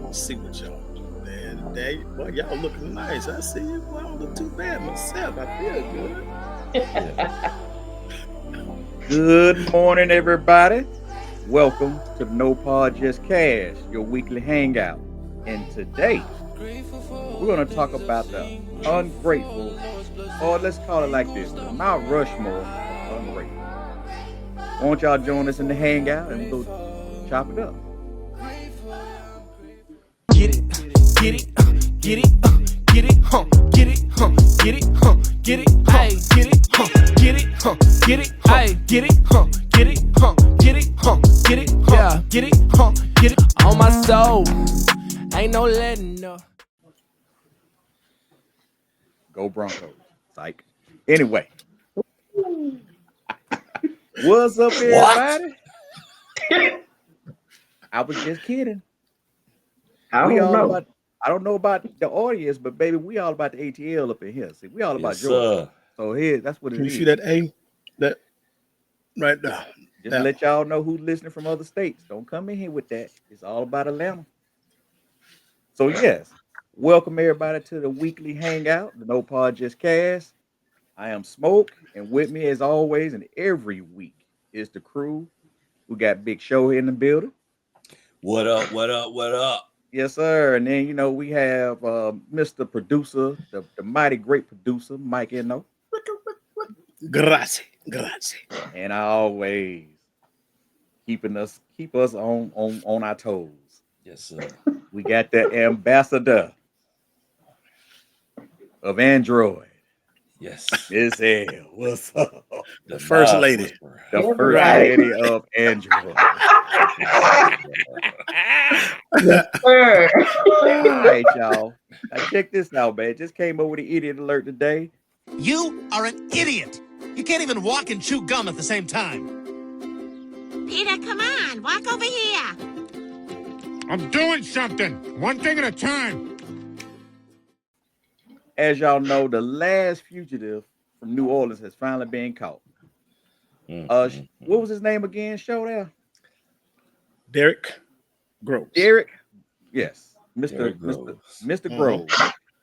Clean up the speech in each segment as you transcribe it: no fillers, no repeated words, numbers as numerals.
Let's see what y'all do, man. Today, boy, y'all looking nice. I see you. Boy, I don't look too bad myself. I feel good. Good morning, everybody. Welcome to the No Pod Just Cash, your weekly hangout. And today, we're going to talk about the ungrateful, or let's call it like this, the Mount Rushmore of ungrateful. Won't y'all join us in the hangout and we'll go chop it up? Get it, get it, get it, get it, get it, get it, get it, hey, get it, get it, get it, hey, get it, get it, get it, get it, yeah, get it, get it on my soul. Ain't no letting up. Go Broncos. Psych. Anyway. What's up, everybody? I was just kidding. I don't know about the audience, but baby, we all about the ATL up in here. See, we all about Georgia. So here, that's what it is. You see that A? That right there. Just let y'all know who's listening from other states. Don't come in here with that. It's all about Atlanta. So yes, welcome everybody to the weekly hangout, the No Pod Just Cast. I am Smoke, and with me as always, and every week is the crew. We got Big Show here in the building. What up? What up? What up? Yes, sir. And then we have Mr. Producer, the mighty great producer, Mike Eno. Grazie. And I always keep us on our toes. Yes, sir. We got the ambassador of Android. Yes. Miss L. What's up? The first lady. The first lady of Android. Sir. All right, y'all. Now check this out, man. Just came over the idiot alert today. You are an idiot. You can't even walk and chew gum at the same time. Peter, come on. Walk over here. I'm doing something. One thing at a time. As y'all know, the last fugitive from New Orleans has finally been caught. What was his name again? Show there. Derek Groves. Derek? Yes. Derek Mr. Groves.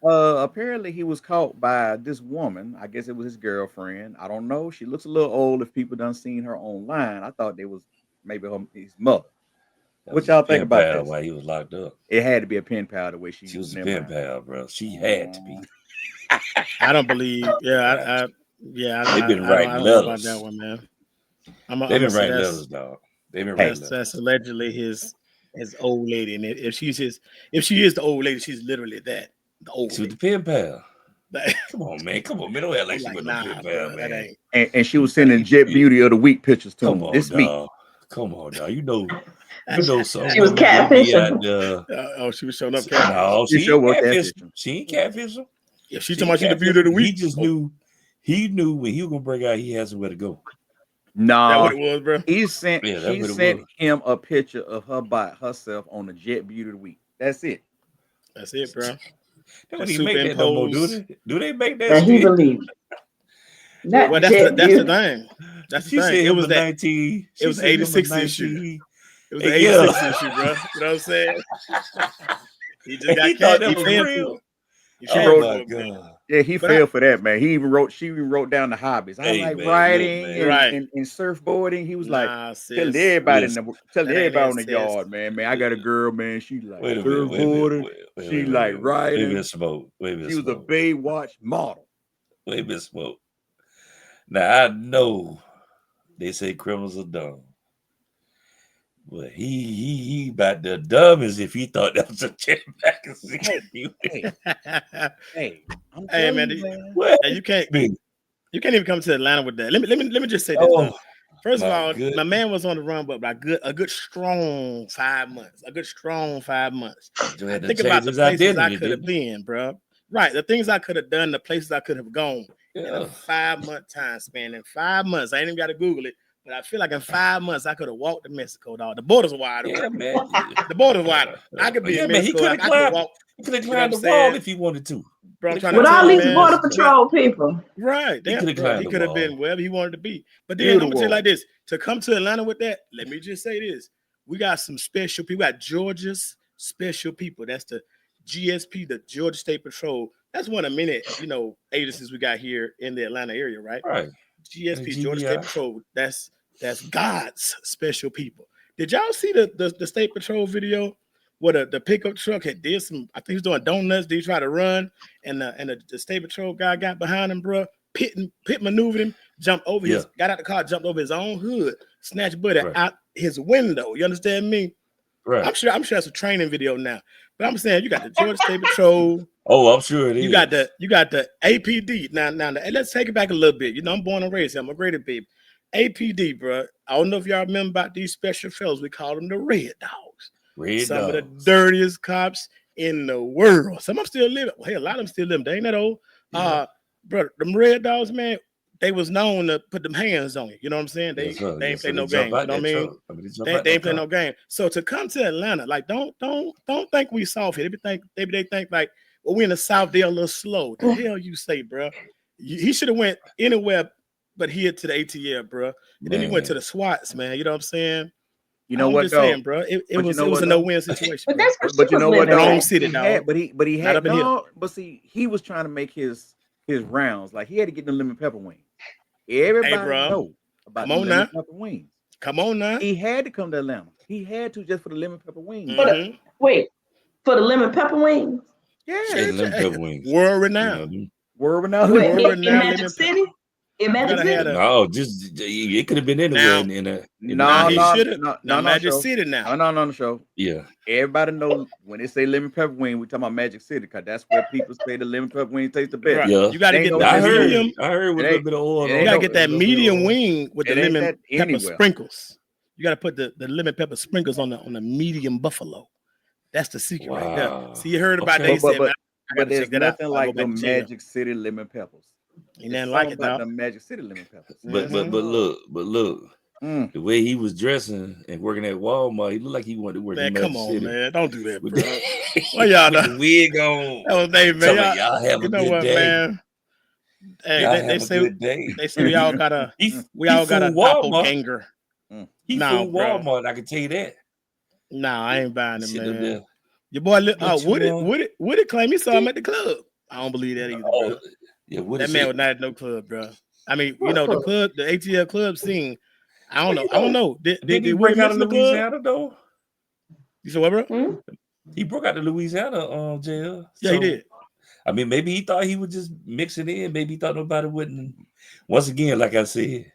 Apparently he was caught by this woman. I guess it was his girlfriend. I don't know. She looks a little old if people done seen her online. I thought they was maybe his mother. What y'all think about that? While he was locked up. It had to be a pen pal the way she was a pen pal, bro. She had to be. I don't believe. Yeah, they've been writing letters. Know about that one, man. They've been writing letters, dog. They've been writing letters. That's allegedly his old lady, and if she is the old lady, she's literally that. The old. She was the pen pal. Come on, man. Don't act like she was the pen pal, man. And she was sending Jet Beauty of the Week pictures to him. This week. Come on, dog. You know something. She was catfishing. She was showing up. No, she ain't catfishing. If she's talking about she the beauty of the week, he just knew. He knew when he was gonna break out, he has somewhere to go. No, that's what it was, bro. He sent him a picture of her by herself on the Jet Beauty of the Week. That's it. That's it, bro. They don't even make that no more, do they? Do they make that? He believed. Well, that's the thing. That's the thing. It was the 19. It was 86 issue. It was the 86 issue, bro. You know what I'm saying? He just got thought that was real. Oh my God. Yeah, he fell for that, man. She even wrote down the hobbies. I like writing and surfboarding. He was like, tell everybody on the yard, man. I got a girl, man. She like surfboarding. She like writing. She was a Baywatch model. Wait a minute, Smoke. Now I know they say criminals are dumb. But he about the dumbest if he thought that was a jet magazine. Hey, man, you can't even come to Atlanta with that. Let me just say this. First of all, my man was on the run, but by a good strong 5 months. Think about the places I could have been, bro. Right, the things I could have done, the places I could have gone in a 5-month time span. In 5 months, I ain't even got to Google it. But I feel like in 5 months I could have walked to Mexico, dog. The border's wide open. Yeah, man. The border's wide open. I could be in Mexico. He could have climbed the wall if he wanted to. Bro, with all these border patrol people. Right. He could have been wherever he wanted to be. But then I'm gonna tell you like this: to come to Atlanta with that, let me just say this. We got some special people. We got Georgia's Special People. That's the GSP, the Georgia State Patrol. That's one of many, agencies we got here in the Atlanta area, right? Right. GSP, Georgia GBI. State Patrol. That's God's special people. Did y'all see the State Patrol video where the pickup truck had did some? I think he was doing donuts. Did he try to run? And the State Patrol guy got behind him, bro. Pit maneuvered him, jumped over got out the car, jumped over his own hood, snatched Buddy out his window. You understand me? Right. I'm sure that's a training video now. But I'm saying you got the Georgia State Patrol. Oh, I'm sure it is. You got the APD. Now, let's take it back a little bit. I'm born and raised here. I'm a greater baby. APD, bro. I don't know if y'all remember about these special fellows. We call them the Red Dogs. Some of the dirtiest cops in the world. Some of them still living. Well, hey, a lot of them still living. They ain't that old. Yeah. Bro, them Red Dogs, man, they was known to put them hands on you. You know what I'm saying? They ain't play no game. You know what I mean? They ain't play no game. So to come to Atlanta, like, don't think we soft here. Maybe they think like, well, we in the South, they're a little slow. The hell you say, bro? He should have went anywhere but here to the ATL, bro. And then he went to the SWATs, man. You know what I'm saying? You know what, though? Saying, bro. It was a no-win situation. But that's what But you know what, though? Wrong city, dog. But he had no. But see, he was trying to make his rounds. Like he had to get the lemon pepper wings. Everybody know about the lemon pepper wings. Come on now. He had to come to Atlanta. He had to just for the lemon pepper wings. Wait, for the lemon pepper wings? Yeah, lemon pepper wings. World renowned. World renowned. In Magic City? In Magic City? No, just it could have been anywhere No, Magic City now. No, on the show. Yeah. Everybody knows when they say lemon pepper wing, we talking about Magic City because that's where people say the lemon pepper wing tastes the best. Right. Yeah. You got to get I heard with a little bit of oil. You got to get that medium wing with the lemon pepper anywhere. sprinkles. You got to put the lemon pepper sprinkles on the medium buffalo. That's the secret right there. See, you heard about that. But there's nothing like the Magic City lemon peppers. Ain't nothing like it, about the Magic City lemon peppers. But look, the way he was dressing and working at Walmart, he looked like he wanted to work in Magic City. Man, don't do that, bro. Why y'all with the wig on? Oh, man, y'all have a good day. Man? Hey, they say we all got a doppelganger. He fooled Walmart. I can tell you that. Nah, I ain't buying it, man. Your boy, Woody claim he saw him at the club. I don't believe that either, bro. Yeah, that man was not at no club, bro. I mean, the club, the ATL club scene. I don't know. Did he break out of Louisiana though? You said what, bro? He broke out to Louisiana jail. Yeah, he did. I mean, maybe he thought he would just mix it in. Maybe he thought nobody wouldn't. Once again, like I said,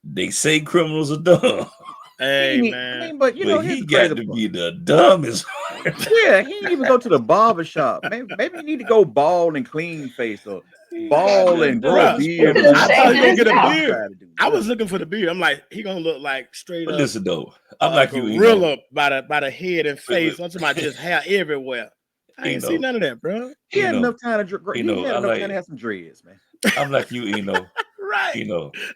they say criminals are dumb. Hey, man. But he got to be the dumbest. Yeah, he didn't even go to the barber shop. Maybe you need to go bald and clean face or bald and grow a beard. I thought he was gonna get a beard. I was looking for the beard. I'm like, he gonna look like straight up. Listen though, I'm like you, gorilla by the head and face. I'm talking about just hair everywhere. I ain't see none of that, bro. He had enough time to have some dreads, man. I'm like you, right?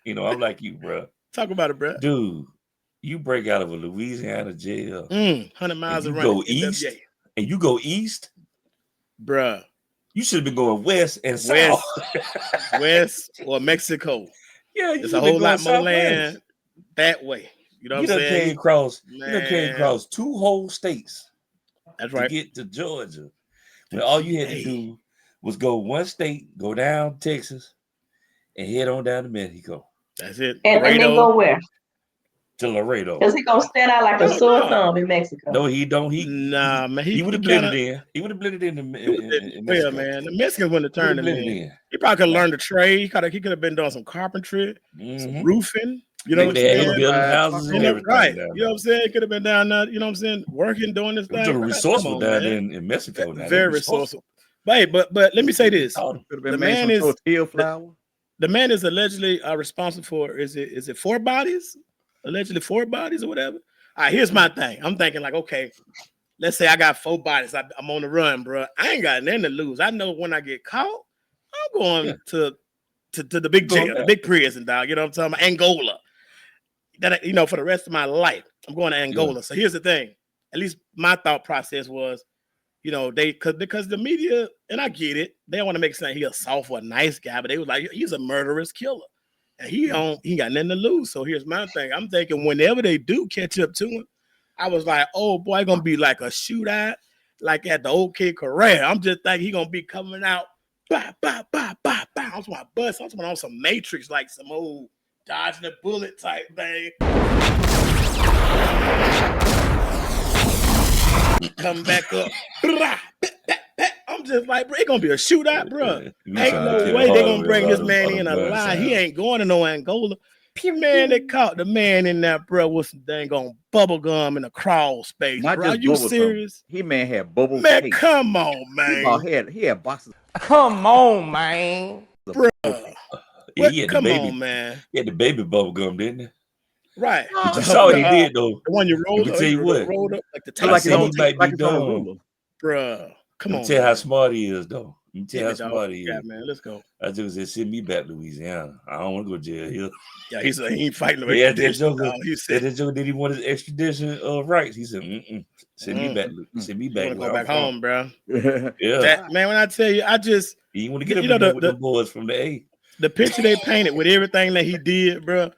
I'm like you, bro. Talk about it, bro. Dude, you break out of a Louisiana jail, 100 miles around. Go east, and you go east, bruh. You should have been going west and south, west or Mexico. Yeah, there's a whole lot more land that way. You know what I'm saying? You done came across 2 whole states. That's right. To get to Georgia, when all you had to do was go one state, go down Texas, and head on down to Mexico. That's it. And then go where? To Laredo. Because he gonna stand out like a sore thumb in Mexico. No, he don't. Man. He would have blended in. He would have blended in Mexico. Man. The Mexicans wouldn't have turned him in. He probably could have learned to trade. He could have been doing some carpentry, some roofing. You know what I'm saying? Building houses and everything. Right. You know what I'm saying? He could have been down there, you know what I'm saying, working, doing this thing. Resourceful down there in Mexico. Very resourceful. But let me say this. The man is allegedly responsible for, is it 4 bodies? Allegedly 4 bodies or whatever. All right, here's my thing. I'm thinking like, okay, let's say I got 4 bodies. I'm on the run, bro. I ain't got nothing to lose. I know when I get caught, I'm going to the big jail, the big prison, dog. You know what I'm talking about? Angola. That, for the rest of my life, I'm going to Angola. Yeah. So here's the thing. At least my thought process was, because the media, and I get it, they don't want to make it sound he's a soft or a nice guy, but they was like, he's a murderous killer. And he got nothing to lose. So here's my thing. I'm thinking whenever they do catch up to him, I was like, oh boy, gonna be like a shootout, like at the OK Corral. I'm just thinking he gonna be coming out, bah, bah, bah, bah, bah. I was my bus. I was on some Matrix, like some old dodging a bullet type thing. Come back up. I'm just like, bro, it gonna be a shootout, bro. Ain't no way they gonna bring this man in alive. He ain't going to no Angola. Man, they caught the man in there, bro, with some dang on bubble gum in a crawl space. Not bro, just are you bubble serious? He man had bubble. Man, tape. come on, man. He had boxes. Come on, man. Bro. Yeah, he had come the baby, on, man. He had the baby bubble gum, didn't he? Right. But you saw what he did though. The one you rolled Let me up, tell you what. rolled up like the I tape. said he might be it's on a dumb. ruler. Bruh. Come on. Let me tell you how smart he is, though. Let me tell you how dog. smart he Yeah, is. man. Let's go. I just said, send me back to Louisiana. I don't want to go to jail here. Yeah, he said he ain't fighting no Yeah, extradition. He said that joke, did he want his extradition rights? He said, send me back. Send me back. You want to go back home, bro. Yeah. Man, when I tell you, I just you want to get up in there with the boys from the A. The picture they painted with everything that he did, bro.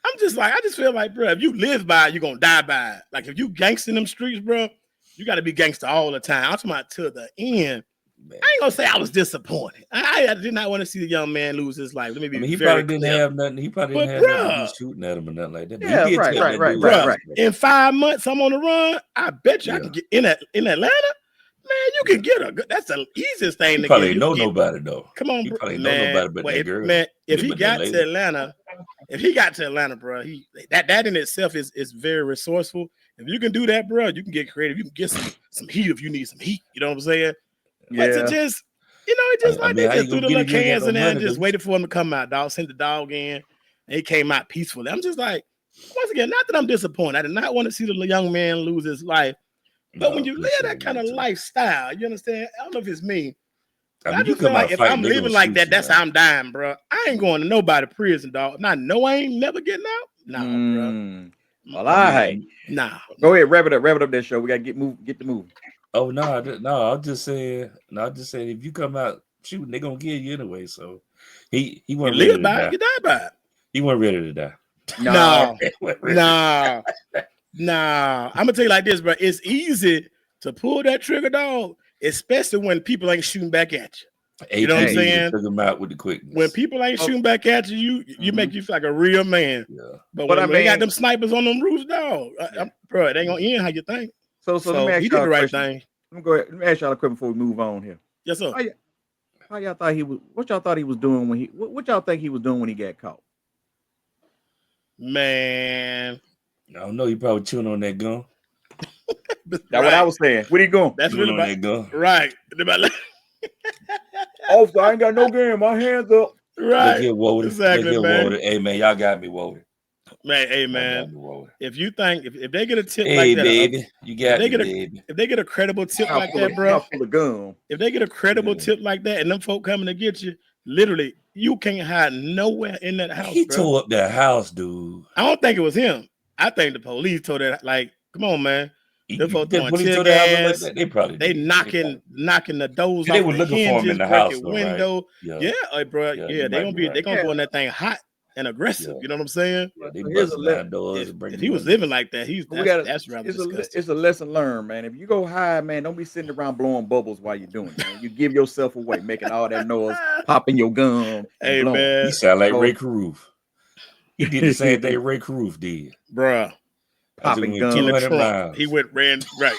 I'm just like, I just feel like, bro, if you live by it, you're gonna die by it. Like if you gangster in them streets, bro, you got to be gangster all the time. I'm talking about to the end. Man. I ain't gonna say I was disappointed. I did not want to see the young man lose his life. Let me be he very probably clear. didn't have nothing. He probably didn't have nothing shooting at him or nothing like that. But Yeah, he did right. In 5 months, I'm on the run. I bet you I can get in Atlanta. Man, you can get a good. That's the easiest thing. He probably know nobody though. Come on, he bro. Probably know nobody but that girl. Man, if he got to Atlanta, bro, that in itself is very resourceful. If you can do that, bro, you can get creative. You can get some heat if you need some heat. You know what I'm saying? Yeah. But to just, it just they just threw the little cans in there and just waited for him to come out. Dog sent the dog in, and he came out peacefully. I'm just like, once again, not that I'm disappointed. I did not want to see the young man lose his life. But when you live that kind of lifestyle, you understand? I don't know if it's me. I just feel like if I'm living like that, that's how I'm dying, bro. I ain't going to nobody prison, dog. I ain't never getting out. Bro. Well, all right. Nah. Go ahead, wrap it up that show. We gotta get the move. Oh no, I'm just saying. If you come out shooting, they're gonna kill you anyway. So he wasn't ready to die. You die by it. He wasn't ready to die. Nah. I'm gonna tell you like this, bro. It's easy to pull that trigger, dog, especially when people ain't shooting back at you. You know what I'm saying? Took him out with the quickness. When people ain't shooting back at you, you make you feel like a real man. Yeah. But when they got them snipers on them roofs, dog, bro, it ain't gonna end how you think. So let me ask he y'all did the right question. thing. Let me ask y'all a question before we move on here. Yes, sir. How y'all thought he was? What y'all thought he was doing when what y'all think he was doing when he got caught? Man, I don't know. He probably chewing on that gum. That's what I was saying. Where he going? That's chewing really on that gum. Right. Oh, I ain't got no game. My hands up. Right. Look here, Woden. Exactly, Look here, man. Woden. Hey, man, y'all got me, Woden. Man, hey, man. If you think if they get a tip hey, like that, baby, you got me, baby. If they get a credible tip like that, bro, if they get a credible tip like that, and them folk coming to get you, literally, you can't hide nowhere in that house. He bro. tore up that house, dude. I don't think it was him. I think the police told that. Like, come on, man. Them folk throwing police tear tore the house up gas. like that? They probably they did. knocking the doors They off were the looking for him in hinges, the house, breaking though, right? window. Yeah. Bro. Yeah, They gonna go in that thing hot and aggressive. Yeah. You know what I'm saying? Yeah, they busted down doors and If he was living like that, that's rather disgusting. It's a lesson learned, man. If you go high, man, don't be sitting around blowing bubbles while you're doing it, man. You give yourself away, making all that noise, popping your gum. Hey, blowing. man. He sound like Ray Caruth. He did the same thing Ray Caruth did. Bruh. Popping gum in the trunk. Miles. He ran right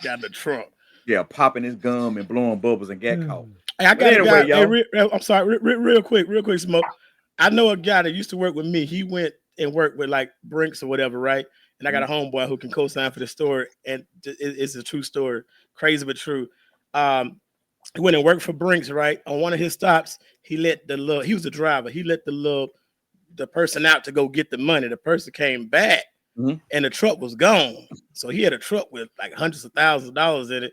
got in the trunk. Yeah, popping his gum and blowing bubbles and got caught. Hey, I got a guy. I'm sorry, real quick, Smoke. I know a guy that used to work with me. He went and worked with like Brinks or whatever, right? And I got a homeboy who can co-sign for the story, and it's a true story, crazy but true. He went and worked for Brinks, right? On one of his stops, he was a driver. He let the person out to go get the money. The person came back. And the truck was gone. So he had a truck with like hundreds of thousands of dollars in it.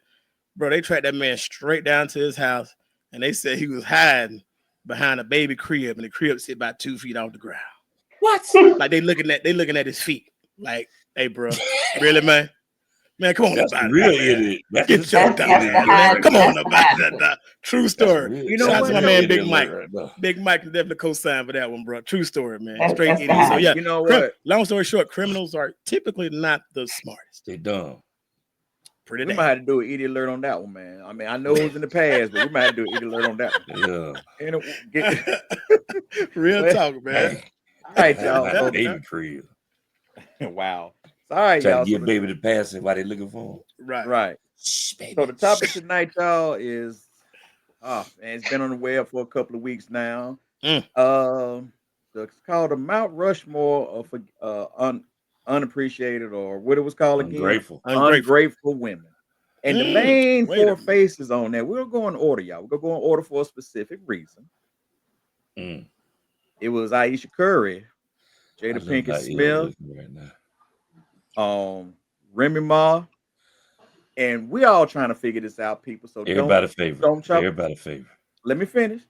Bro, they tracked that man straight down to his house. And they said he was hiding behind a baby crib. And the crib sit about 2 feet off the ground. What? Like they looking at his feet. Like, hey, bro, really, man? Man, come on That's about the it, real man. idiot. That's Get your That's dumb that's the ass, man. high. Come on That's the about high. that. True That's story. real. You know Shout out what, to my though? man, Idiot Big alert Mike. right now. Big Mike can definitely co-sign for that one, bro. True story, man. That's Straight the idiot. So high. yeah, You know what? long story short, criminals are typically not the smartest. They dumb. Pretty We damn. might have to do an idiot alert on that one, man. I mean, I know it was in the past, but we might have to do an idiot alert on that one. Yeah. And Real well, talk, man. Hey, all right, I'm y'all. at the So, baby crib. wow. So, all right, Trying to y'all. So get baby to pass it while they looking for him. Right. right. Shh, So baby. the topic Shh. tonight, y'all, is man, it's been on the web for a couple of weeks now. Mm. It's called the Mount Rushmore of unappreciated, or what it was called again, Ungrateful. ungrateful women. And the main Wait a four minute. faces on there, we'll go in order, y'all. We're gonna go in order for a specific reason. Mm. It was Aisha Curry, I Jada love Pinkett how Smith, looking right now. Remy Ma, and we all trying to figure this out, people. So Everybody favorite. don't chop. Everybody favorite. Let me finish.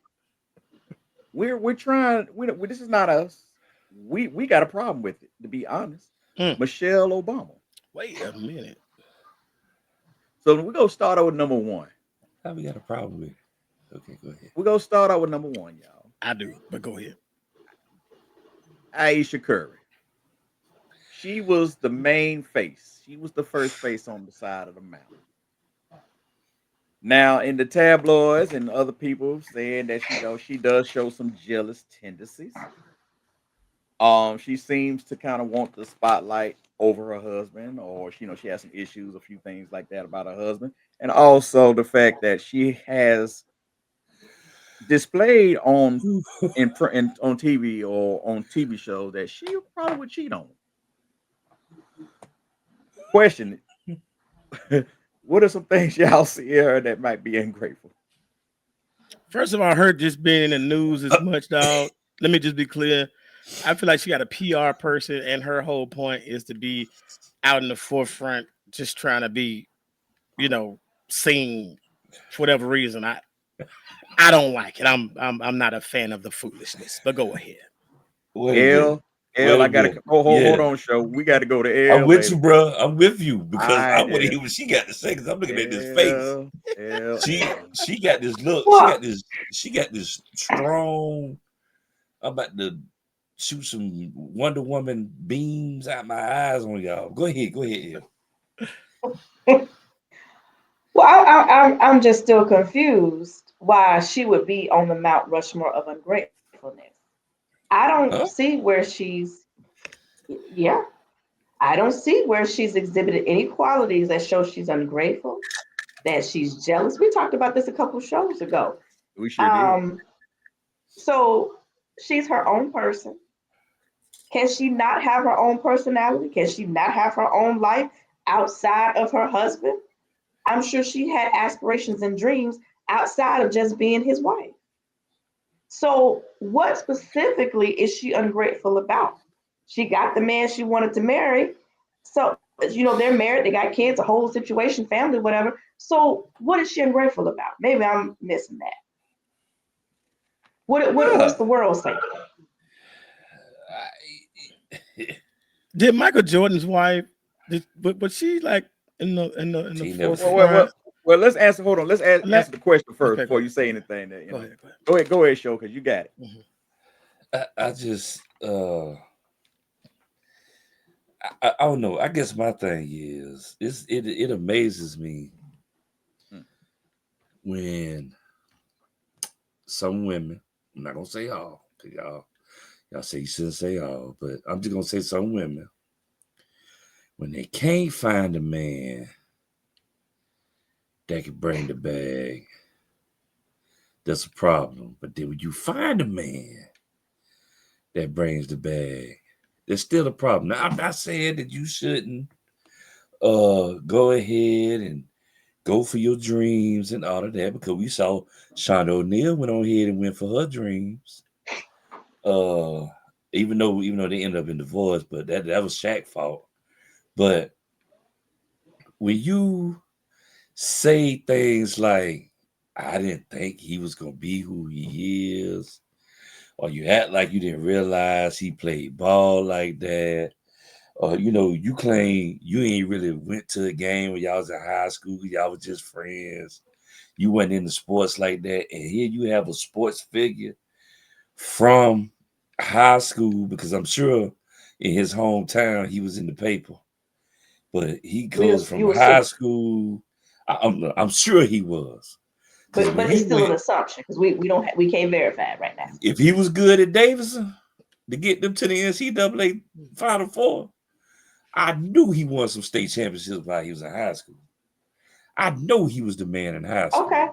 We're trying. This is not us. We got a problem with it, to be honest. Michelle Obama. Wait a minute. So we're gonna start out with number one. How we got a problem with it? Okay, go ahead. We're gonna start out with number one, y'all. I do, but go ahead. Aisha Curry. She was the main face. She was the first face on the side of the mountain. Now, in the tabloids and other people saying that she does show some jealous tendencies. She seems to kind of want the spotlight over her husband, or she has some issues, a few things like that about her husband, and also the fact that she has displayed on on TV or on TV shows that she probably would cheat on. Question: what are some things y'all see her that might be ungrateful? First of all, her just being in the news as much, dog. Let me just be clear. I feel like she got a PR person, and her whole point is to be out in the forefront, just trying to be, seen for whatever reason. I don't like it. I'm not a fan of the foolishness. But go ahead. L, I gotta hold on, show. We got to go to L. I'm with baby. you, bro. I'm with you because I Alright, want to L. hear what she got to say. Because I'm looking at this L, face. L. She got this look. What? She got this strong. I'm about to shoot some Wonder Woman beams out my eyes on y'all. Go ahead, El. Well, I'm just still confused why she would be on the Mount Rushmore of ungratefulness. I don't Huh? see where yeah, I don't see where she's exhibited any qualities that show she's ungrateful, that she's jealous. We talked about this a couple shows ago. We sure did. So she's her own person. Can she not have her own personality? Can she not have her own life outside of her husband? I'm sure she had aspirations and dreams outside of just being his wife. So, what specifically is she ungrateful about? She got the man she wanted to marry. So, they're married, they got kids, a whole situation, family, whatever. So, what is she ungrateful about? Maybe I'm missing that. What's the world saying? Did Michael Jordan's wife? But she like in the She never said forefront? Well, let's answer. Hold on. Let's answer the question first Okay, before you say anything. That, Go ahead. Go ahead, show, because you got it. I just I don't know. I guess my thing is it amazes me when some women, I'm not gonna say all, because y'all say you shouldn't say all, but I'm just gonna say some women, when they can't find a man that can bring the bag, that's a problem. But then when you find a man that brings the bag, there's still a problem. Now, I'm not saying that you shouldn't go ahead and go for your dreams and all of that, because we saw Shonda O'Neal went on ahead and went for her dreams. Even though they ended up in divorce, but that was Shaq's fault. But when you say things like, I didn't think he was gonna be who he is, or you act like you didn't realize he played ball like that, You know, you claim you ain't really went to a game when y'all was in high school. Y'all was just friends. You went into sports like that, and here you have a sports figure from high school, because I'm sure in his hometown he was in the paper, but he goes from You high assume, school. I'm sure he was, because when but he it's still went, an assumption because we can't verify it right now. if he was good at Davidson to get them to the NCAA Final Four, I knew he won some state championships while he was in high school. I know he was the man in high school. Okay,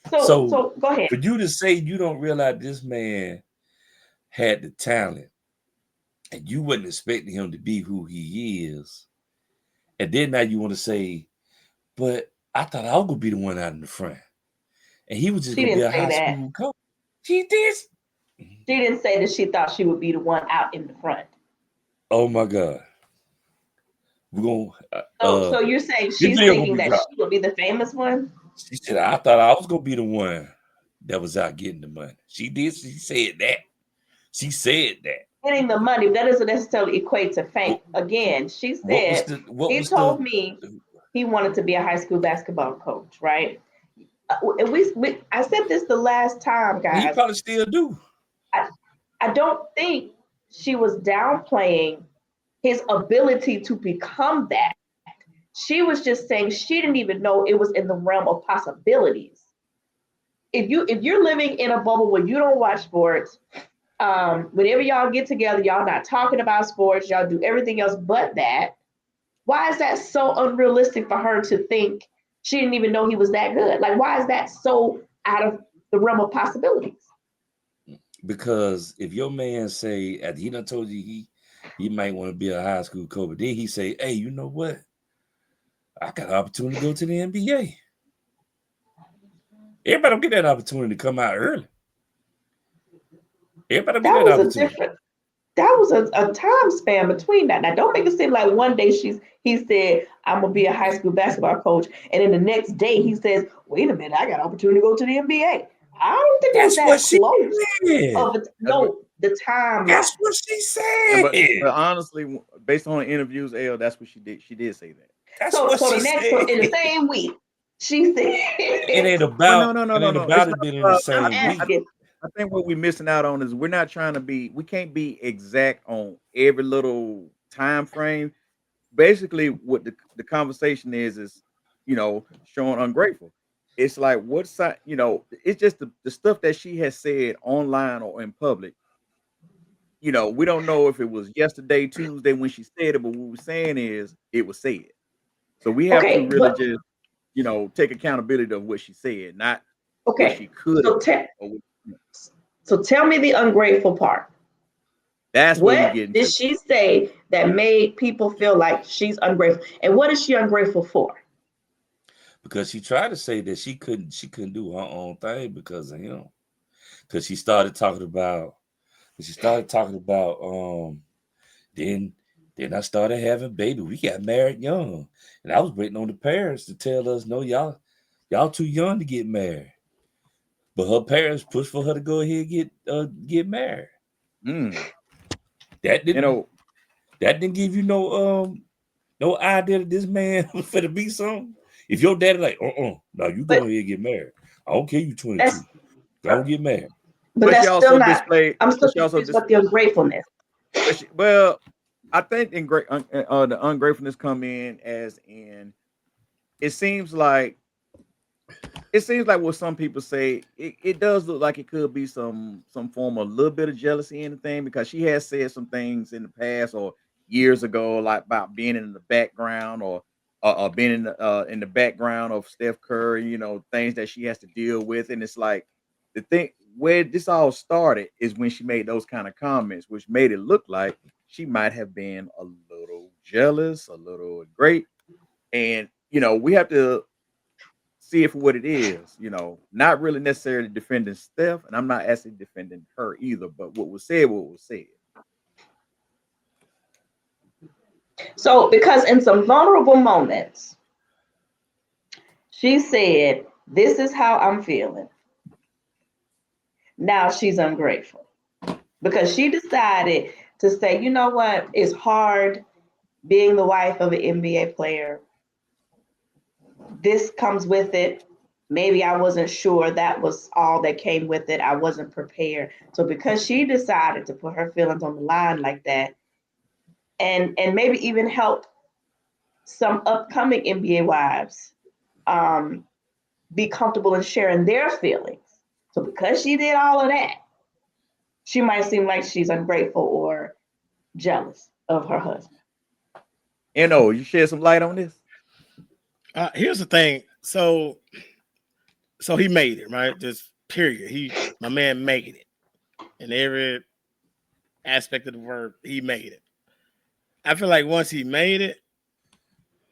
so So so go ahead. for you to say you don't realize this man had the talent and you wasn't expecting him to be who he is, and then now you want to say, but I thought I was gonna be the one out in the front, and he was just She gonna be didn't a say high that. school coach. He did. She didn't say that she thought she would be the one out in the front. Oh my God, we're gonna. So you're saying This she's video gonna thinking be that dropped. she will be the famous one? She said, I thought I was gonna be the one that was out getting the money. She did. She said that. She said that. Getting the money, that doesn't necessarily equate to fame. What, Again, she what was said the? What he was the? told me he wanted to be a high school basketball coach, right? And I said this the last time, He guys. probably still do. I, I don't think she was downplaying his ability to become that. She was just saying she didn't even know it was in the realm of possibilities. If you're living in a bubble where you don't watch sports, whenever y'all get together, y'all not talking about sports, y'all do everything else but that. Why is that so unrealistic for her to think she didn't even know he was that good? Like, why is that so out of the realm of possibilities? Because if your man say, after he done told you he might want to be a high school coach, but then he say, hey, you know what? I got an opportunity to go to the NBA. Everybody don't get that opportunity to come out early. Everybody don't get That that was a opportunity. different. That was a time span between that. Now, don't make it seem like one day he said, I'm gonna be a high school basketball coach, and then the next day he says, wait a minute, I got an opportunity to go to the NBA. I don't think it was That's what that she close said. of a, That's what. no, the timeline. That's what she And said. but honestly, based on the interviews, L, that's what she did. She did say that. That's So what so she the next so said. in the same week, she It said, ain't Well, about it ain't no. It's about not it being in the about. I'm same week. asking, I think what we're missing out on is we're not trying to be. We can't be exact on every little time frame. Basically, what the conversation is showing ungrateful. It's like what's that? It's just the stuff that she has said online or in public. We don't know if it was yesterday, Tuesday when she said it, but what we're saying is it was said. So we have to okay, really just, take accountability of what she said, not what okay. she could have So said. Or so tell me the ungrateful part. that's where we What get did into. she say that made people feel like she's ungrateful? And what is she ungrateful for? Because she tried to say that she couldn't do her own thing because of him. Because she started talking about then I started having baby. We got married young. And I was waiting on the parents to tell us, no, y'all too young to get married. But her parents pushed for her to go ahead and get married. Mm, That you didn't know, that didn't give you no idea that this man was finna be something. If your daddy like, no, you go But ahead and get married. I don't care you 22. that's Don't get married. but but she that's still also not. displayed. I'm But still she also confused about the ungratefulness. well, I think the ungratefulness come in as in it seems like what some people say it does look like it could be some form of a little bit of jealousy in the thing because she has said some things in the past or years ago like about being in the background or being in the background of Steph Curry, things that she has to deal with, and it's like the thing where this all started is when she made those kind of comments, which made it look like she might have been a little jealous, a little great, and we have to see it for what it is, not really necessarily defending Steph, and I'm not actually defending her either. But what was said. So because in some vulnerable moments, she said, "This is how I'm feeling." Now she's ungrateful because she decided to say, you know what, it's hard. being the wife of an NBA player, this comes with it. Maybe I wasn't sure that was all that came with it. I wasn't prepared. So because she decided to put her feelings on the line like that, and maybe even help some upcoming NBA wives be comfortable in sharing their feelings. So because she did all of that, she might seem like she's ungrateful or jealous of her husband. You shed some light on this? Here's the thing. So he made it, right? Just period. My man made it. In every aspect of the word, he made it. I feel like once he made it,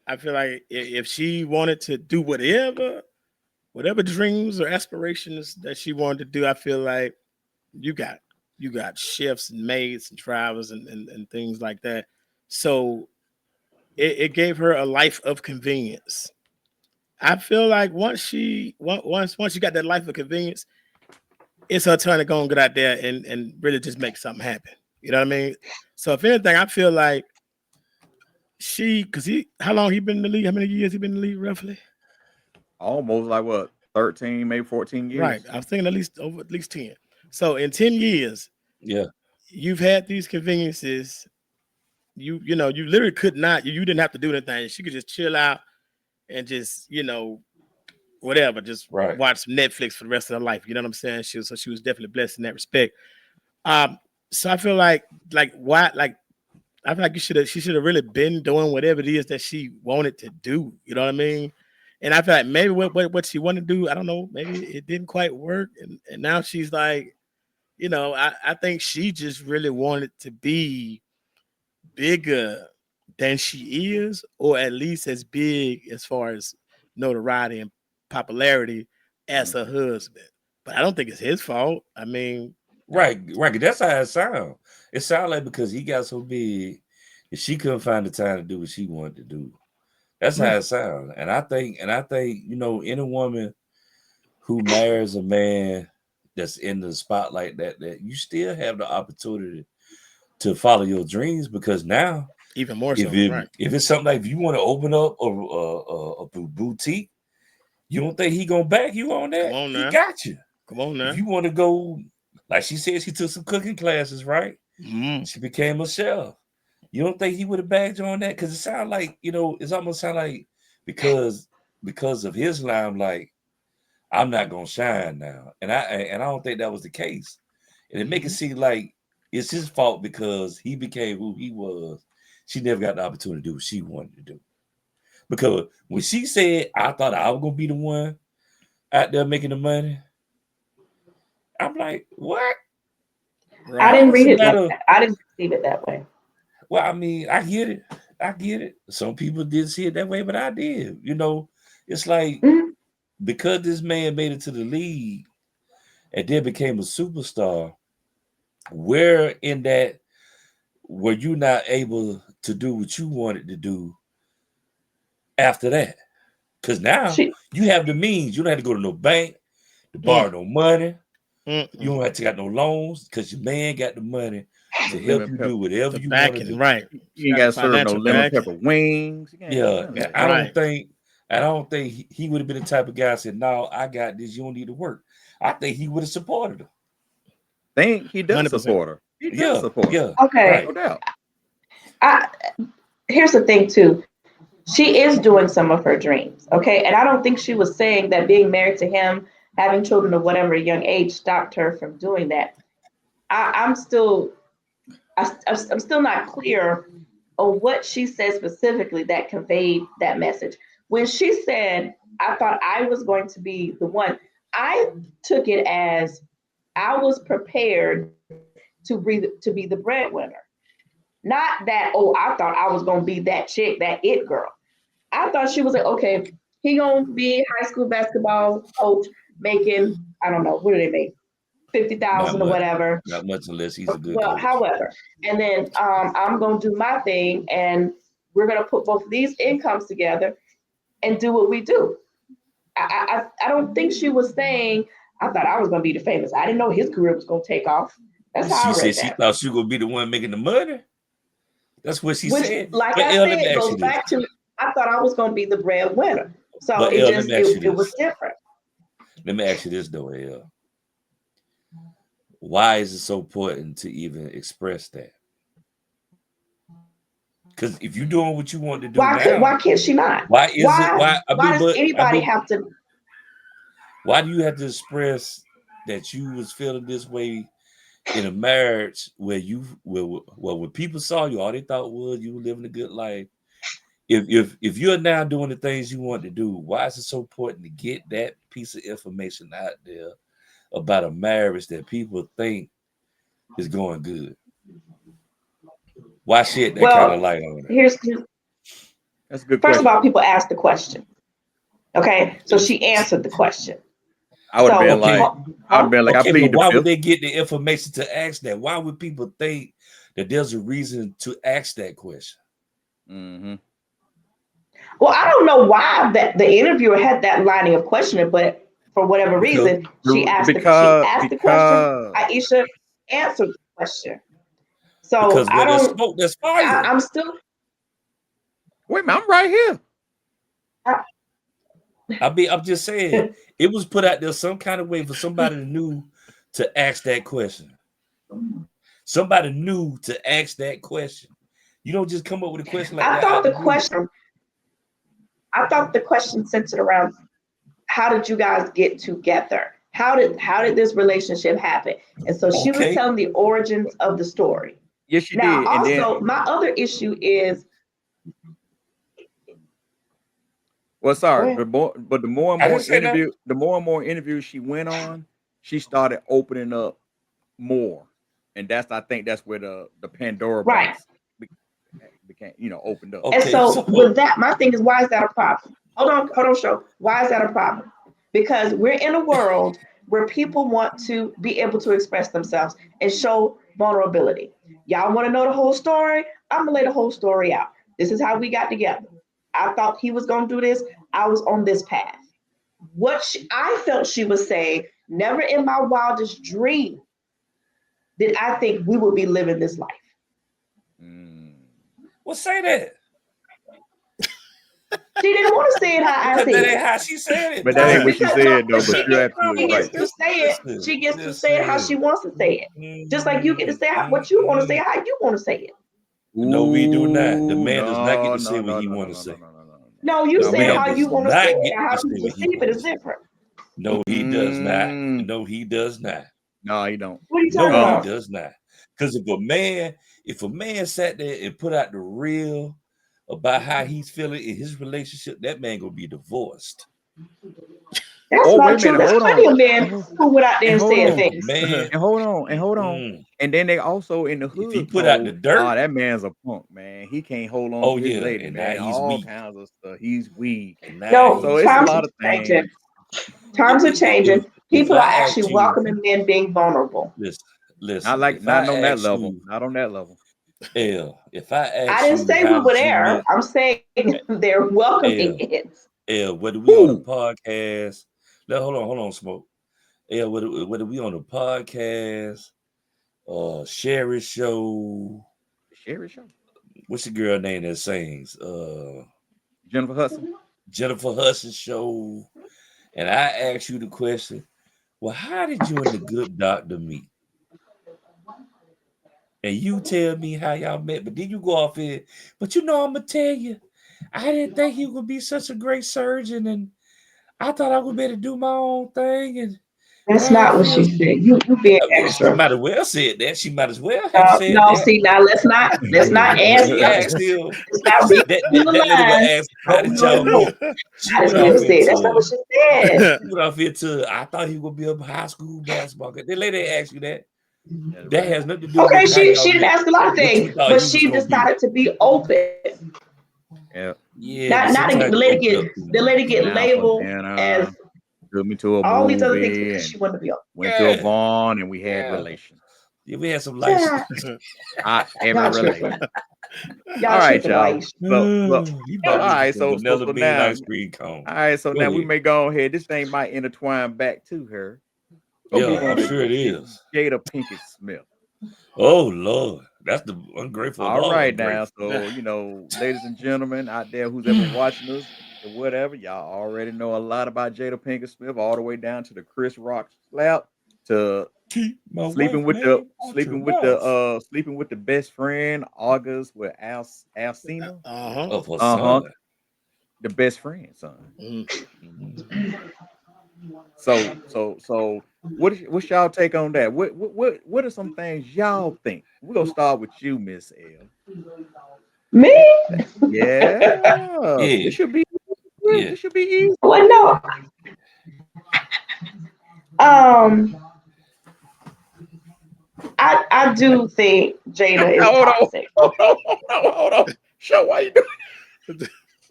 I feel like if she wanted to do whatever dreams or aspirations that she wanted to do, I feel like you got chefs and maids and drivers and things like that. So it gave her a life of convenience. I feel like once she got that life of convenience, it's her turn to go and get out there and really just make something happen. You know what I mean? So if anything, I feel like how long he been in the league? How many years he been in the league roughly? Almost like what, 13, maybe 14 years. Right. I was thinking at least 10. So in 10 years, Yeah, you've had these conveniences. You literally could not, you didn't have to do anything. She could just chill out and just, whatever, just right. watch Netflix for the rest of her life. You know what I'm saying? She was definitely blessed in that respect. So I feel like why, like, I feel like she should have really been doing whatever it is that she wanted to do. You know what I mean? And I feel like maybe what she wanted to do, I don't know, maybe it didn't quite work. And now she's like, I think she just really wanted to be bigger than she is, or at least as big as far as notoriety and popularity as her husband. But I don't think it's his fault. I mean, Right. That's how it sounds. It sounds like because he got so big that she couldn't find the time to do what she wanted to do. That's how it sounds. And I think, any woman who marries a man that's in the spotlight, that you still have the opportunity to follow your dreams, because now even more so, right? if it's something like, if you want to open up a boutique, you don't think he gonna back you on that? Come on He now. got you. Come on now. If you want to go, like she said, she took some cooking classes, right? Mm-hmm. She became a chef. You don't think he would have bagged you on that? Because it sounds like, it's almost sound like because of his limelight, I'm not gonna shine now. And I don't think that was the case. And it make it seem like it's his fault because he became who he was. She never got the opportunity to do what she wanted to do. Because when she said, I thought I was gonna be the one out there making the money, I'm like, what? I Right. didn't What's read the it like matter? that. I didn't receive it that way. Well, I mean, I get it. I get it. Some people didn't see it that way, but I did. It's like, Mhm. because this man made it to the league and then became a superstar, where in that were you not able to do what you wanted to do after that? Because now She you have the means. You don't have to go to no bank to Mm. borrow no money. Mm-mm. You don't have to got no loans because your man got the money The to help lemon you pepper. do whatever The you want to backing, do. right? You ain't got to serve no Financial lemon backing. pepper wings. You can't do Yeah, none of that. I Right. don't think he would have been the type of guy that said, "No, I got this. You don't need to work." I think he would have supported her. Think he does 100%. support her. He does Yeah, support her. yeah, okay. right. No doubt. I Here's the thing too. She is doing some of her dreams. Okay. And I don't think she was saying that being married to him, having children of whatever young age stopped her from doing that. I'm still I'm still not clear on what she said specifically that conveyed that message. When she said, I thought I was going to be the one, I took it as I was prepared to be the breadwinner. Not that, oh, I thought I was gonna be that chick, that it girl. I thought she was like, okay, he gonna be high school basketball coach making, I don't know, what do they make? Not 50,000 or much, whatever. not much unless he's a good Well, coach. however, and then I'm gonna do my thing, and we're gonna put both of these incomes together and do what we do. I don't think she was saying I thought I was gonna be the famous. I didn't know his career was gonna take off. That's how She I said read she that. thought she was gonna be the one making the money. That's what she Which, said. like But I Elle, let said, me ask goes you this. back to I thought I was going to be the breadwinner, so But it Elle, just let me ask you it was this. different. Let me ask you this though, Elle. Why is it so important to even express that? Because if you're doing what you want to do now, Why can't she not? why is it? Why Why? why does anybody have to? Why do you have to express that you was feeling this way in a marriage where when people saw you, all they thought was you were living a good life? If you're now doing the things you want to do, why is it so important to get that piece of information out there about a marriage that people think is going good? Why shed that kind of Well, light on it? That's a good first of question. all, people ask the question. Okay, so she answered the question. I would have been Okay. like, I Okay, plead but the why would fifth. they get the information to ask that? Why would people think that there's a reason to ask that question? Mm-hmm. Well, I don't know why that the interviewer had that lining of questioning, but for whatever reason, she asked the question. Aisha answered the question. So Because where there's smoke, there's fire. I'm still. Wait a minute, I'm right here. I'm just saying, it was put out there some kind of way for somebody knew to ask that question. Somebody knew to ask that question. You don't just come up with a question like that. I thought the question centered around how did you guys get together? How did this relationship happen? And so she was telling the origins of the story. Yes, she now, did. Also, my other issue is. Well, sorry, the more and more interviews she went on, she started opening up more, and I think that's where the Pandora box became, opened up. And so with that, my thing is, why is that a problem? Hold on, show. Why is that a problem? Because we're in a world where people want to be able to express themselves and show vulnerability. Y'all want to know the whole story? I'm gonna lay the whole story out. This is how we got together. I thought he was gonna do this. I was on this path. I felt she was saying, never in my wildest dream did I think we would be living this life. Well, say that. She didn't want to say it how I said that it. ain't how she said it. But that ain't what she said, though. But you're absolutely she gets right. to say it. She gets to say it how she wants to say it. Just like you get to say what you want to say, how you want to say it. No, we do not. The man does not get to say what he want to say. No, you say it how you want to say it, and how say you what he perceive it wants is to say. different. No, he does not. No, he does not. No, he don't. What are you talking about? He does not. Because if a man sat there and put out the real about how he's feeling in his relationship, that man gonna be divorced. That's not true. There's plenty of men who went out there and said things. Man, and hold on. And then they also in the hood. If he put out the dirt, that man's a punk, man. He can't hold on to his lady, and man. now he's all weak. kinds of stuff. He's weak. No, so it's a lot of things. Times are changing. People are I ask actually welcoming men being vulnerable. Listen. Not on that level. Not on that level. If I ask I didn't say we were there. I'm saying they're welcoming it. Whether we on a podcast, hold on, Smoke. Whether we on a podcast, Sherry show. Sherry show. What's the girl name that sings? Jennifer Hudson. Jennifer Hudson show. And I asked you the question, well, how did you and the good doctor meet? And you tell me how y'all met, but then you go off here. But I'm gonna tell you, I didn't think he would be such a great surgeon, and I thought I would be able to do my own thing. And that's not what she said. You being extra. She might have well said that. She might as well have said that. See, now let's not ask. Let's not read that lady will ask, how did y'all meet? She went off here that's not what she said. She went off here to, I thought he would be a high school basketball coach. The lady asked you that. That has nothing to do with she didn't ask a lot of things, but she decided to be open. Yeah. Not the lady get labeled as took me to a all movie these other things because she wanted to be open. Went to a Vaughn and we had relations. Yeah, we had some license. Every relation. All right, y'all. All right, so now, ice cream cone. All right, so now we may go ahead. This thing might intertwine back to her. Yeah, I'm sure it is. Jada Pinkett Smith. Oh Lord. That's the ungrateful. All All right now. ungrateful. So, ladies and gentlemen out there who's ever watching us or whatever, y'all already know a lot about Jada Pinkett Smith, all the way down to the Chris Rock slap to Keep my sleeping wife with the name out your sleeping with the best friend August with Alcina. Uh-huh. of her Uh-huh. son. The best friend, son. Mhm. So what's y'all take on that? What are some things y'all think? We're gonna start with you, Miss L. Me? Yeah. Yeah, This should be yeah. this should be easy. Well, no. Um, I do think Jada is Hold on, toxic. hold on. Show why you doing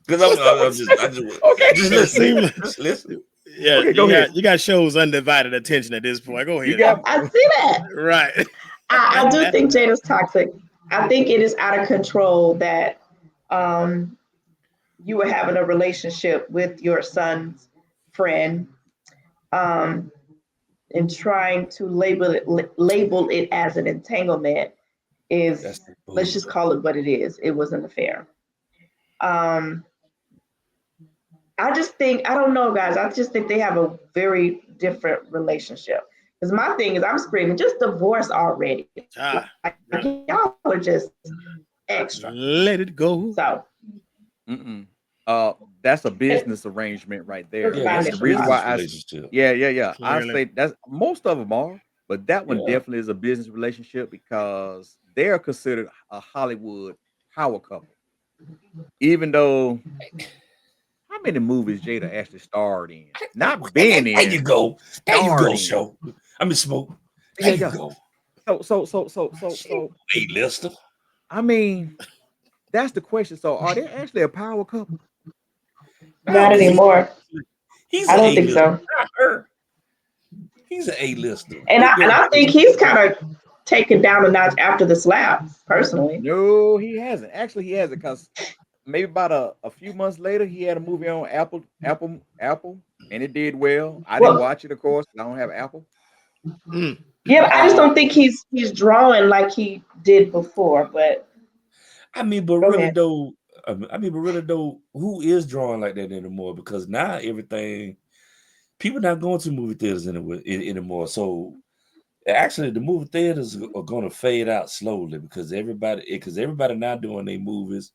Because what's up I'm with just, I Jada? just Okay. just It listen, seems just listen. yeah, Okay, go ahead. you got shows undivided attention at this point. Go You ahead. got I see that. Right. I do think Jada's toxic. I think it is out of control that um, you were having a relationship with your son's friend um, and trying to label it as an entanglement That's is, the let's just bull. call it what it is. It was an affair. Um, I just think, I don't know, guys. I just think they have a very different relationship. Because my thing is, I'm screaming, just divorce already. Ah, Like, really. y'all are just extra. Let it go. So, mm-mm. That's a business arrangement right it's there. Yeah, my And that's a the initial reason thought. why business relationship. yeah. I Clearly. say that's most of them are, but that one Yeah. definitely is a business relationship because they're considered a Hollywood power couple. Even though how many movies Jada actually starred in? Not been There you in, go. There you starred go, in. show. I mean, smoke. There Yeah, you yeah. go. So Hey, Lester. I mean, that's the question. So are they actually a power couple? No, Not anymore. he's I an don't think A-lister. so. Not her. He's an A-lister. And He I, get and a I think he's kind of taken down a notch after the slap, personally. No, he hasn't. Actually, he hasn't because maybe about a few months later, he had a movie on Apple, and it did well. I didn't Well, watch it, of course. I don't have Apple. Mm. yeah, I just Uh, don't think he's drawing like he did before. But I mean, but go really ahead. though, who is drawing like that anymore? Because now everything, people not going to movie theaters anymore. So actually, the movie theaters are going to fade out slowly because everybody now doing their movies,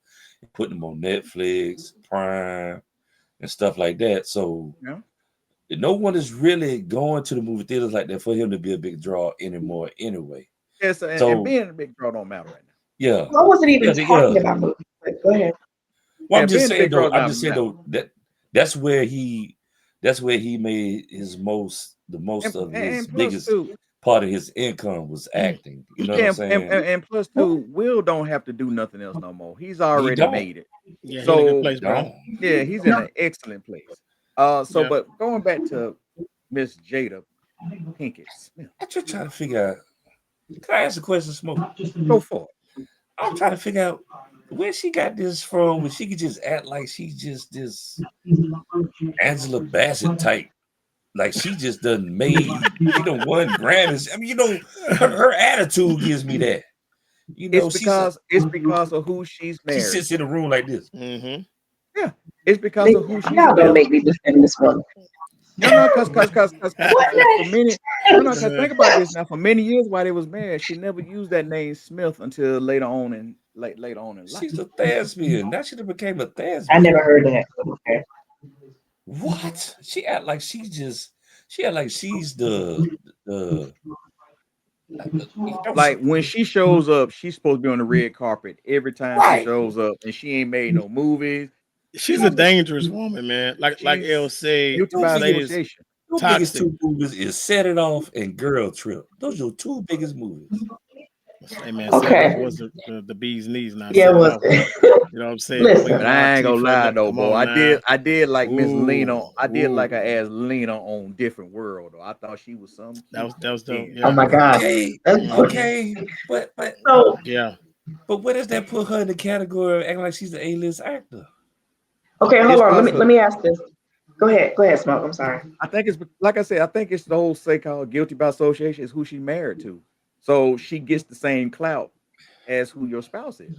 putting them on Netflix, Prime, and stuff like that. So yeah. no one is really going to the movie theaters like that for him to be a big draw anymore. Anyway, Yes, and so being a big draw don't matter right now. yeah, I wasn't even yeah. talking about movies. But go ahead. Well, Yeah, being a big draw I'm not just saying matter. though that that's where he that's where he made the most of his And plus biggest two, part of his income was acting. You know what I'm yeah, saying? and plus two, Will don't have to do nothing else no more. He's He already don't. made it. Yeah, he in a good So place, bro. Don't. yeah, he's in an excellent place. Yeah. But going back to Miss Jada Pinkett Smith, I'm just trying to figure out. Can I ask a question, Smoke? go for it. I'm trying to figure out where she got this from. Where she could just act like she's just this Angela Bassett type. Like she just done made. She done won Grammys. I mean, her attitude gives me that. It's because of who she's She married sits in to. a room like this. Mm-hmm. Yeah, it's because of who she's Y'all don't married make to. me defend this woman. No, cause What for many, no, cause Uh, think about this now. For many years while they was married, she never used that name Smith until later on in life. She's a thespian. Now she done became a I thespian. never heard that. Okay. What? She act like she's the Like when she shows up, she's supposed to be on the red carpet every time she right. shows up, and she ain't made no movies. she's a She's dangerous woman, man. Like she's L say, guilty Your by this biggest lady's association. your biggest toxic. two movies is Set It Off and Girl Trip. Those are your two biggest movies. Hey man, set it off Okay. was the bee's knees. Now Yeah, it set it was. off. You know what I'm saying? But Queen Listen, I ain't gonna lie Latifah. though, Come boy. on now. I did like Miss Ooh, Lena. I did like ooh. her as Lena on Different World. Though I thought she was some cute That was dope. then. oh Yeah. my God. Okay, That's Hmm. okay, so Yeah. but where does that put her in the category of acting like she's an A-list actor? okay, hold It's on. cause Let me ask this. Go ahead. Go ahead, Smoke. I'm sorry. I think it's like I said. I think it's the whole say called guilty by association is who she married to, so she gets the same clout as who your spouse is.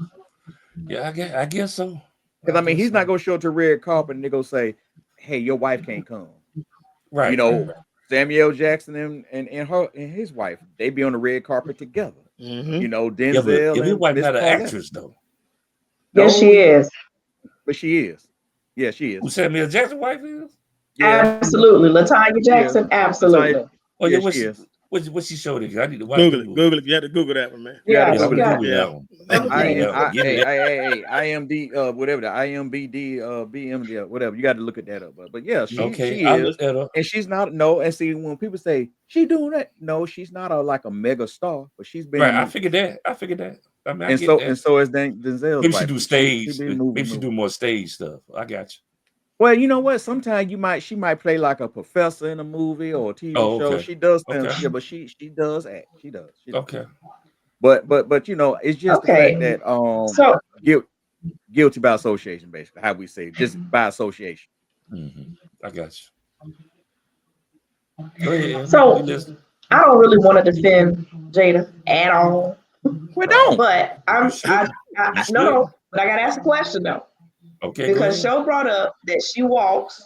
Yeah, I guess so. Because I mean, he's not gonna show up to red carpet and they go say, "Hey, your wife can't come." Right. You know, Samuel Jackson and her and his wife, they be on the red carpet together. You know, Denzel his and wife Miss not an Paulette. actress though. Yes, she is. But she is. Yeah, she Who is. Samuel Jackson wife is? Yeah, Absolutely. Latanya Jackson, absolutely. Oh yeah, she is. What she showed it? I need to watch Google it. Google it. You had to Google that one, man. You gotta Yeah, I'm Google it. Googling that one. Give me that. IMD whatever the IMBD BMD whatever, you got to look at that up, but yeah, she I'll is, look that up. and she's not, no, and see, when people say she doing that, no, she's not like a mega star, but she's been Right, I figured that. I mean, I and get so that. and so is Denzel's Maybe she wife. do She stage. been moving, Maybe she do more stage stuff. I got you. well, you know what, sometimes she might play like a professor in a movie or a TV Oh, show. okay. She does things, Okay. yeah, but she does act. She does. Okay. But you know, it's just the fact that So guilty by association, basically, how we say, just by association. I got you. Go ahead. So I don't really want to defend Jada at all. We don't. But You no, but I gotta ask a question though. Okay. Because Show brought up that she walks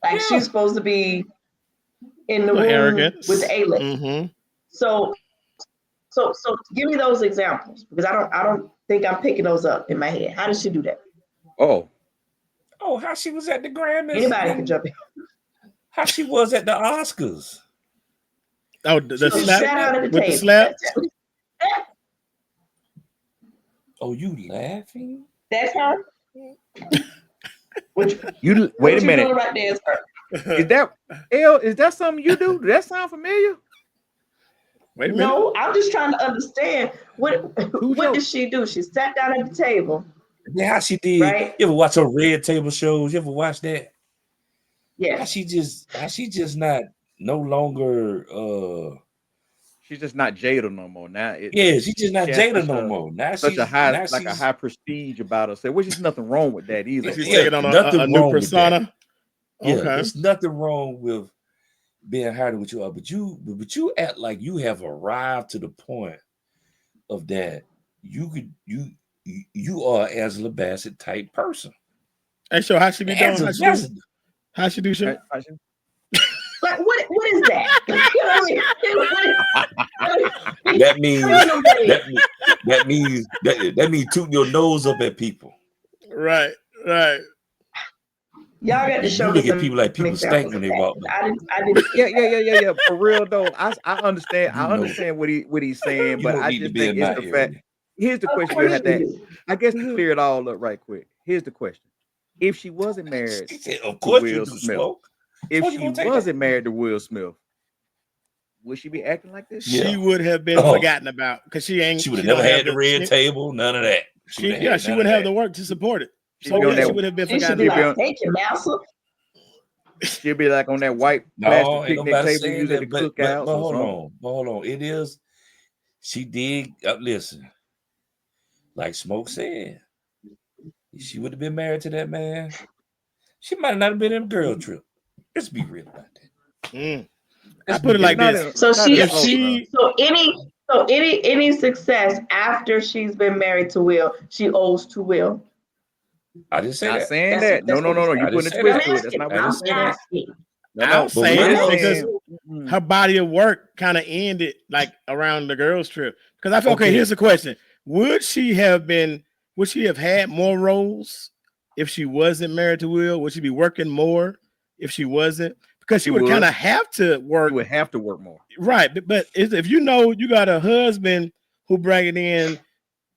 like she's supposed to be in the room Arrogance. with the A-list. So give me those examples, because I don't think I'm picking those up in my head. How does she do that? Oh, how she was at the Grammys. Anybody can jump in. How she was at the Oscars. Oh, the slap sat out at the with table. the slap. Oh, you laughing? That's her. Wait a you minute. doing right there is her. Is that something you do? Does that sound familiar? Wait a minute. No, I'm just trying to understand what did she do? She sat down at the table. Yeah, how she did. Right? You ever watch her Red Table shows? You ever watch that? Yeah. How she just not no longer she's just not Jada no more. Now she's just not Jada no more. Now such she's a high now like a high prestige about herself, which is nothing wrong with that either. She's taking on a new persona. Yeah, Okay. there's nothing wrong with being higher than what you are, but you act like you have arrived to the point of that you are Angela Bassett type person. Hey, so how she be doing? How she do shit? Like what is that? that means tooting your nose up at people. Right. Y'all got to show you me look at people like people stink when they walk by. I didn't yeah. For real though, I understand. I understand what he's saying, but I just think it's the fact. Here's the question you have to ask. I guess to clear it all up right quick. Here's the question: if she wasn't married to Will Smith, if she wasn't married to Will Smith, would she be acting like this? She would have been forgotten about because she would have never had the red table, none of that. She wouldn't have the work to support it. So she would have been forgotten. She'd be like, "Thank you, Massa." She'll be like on that white plastic picnic table used at the cookouts. But hold on. It is. She did. Listen, like Smoke said, if she would have been married to that man, she might not have been in a girl trip. Let's be real about that. I put it like this. So any success after she's been married to Will, she owes to Will. I didn't say not that. saying that. No. You putting a twist to it. That's not what I'm saying. I'm saying it because her body of work kind of ended like around the girls' trip. Because I feel okay. Here's the question: would she have had more roles if she wasn't married to Will? Would she be working more if she wasn't? Because she would kind of have to work. She would have to work more, right? But if you know you got a husband who bringing in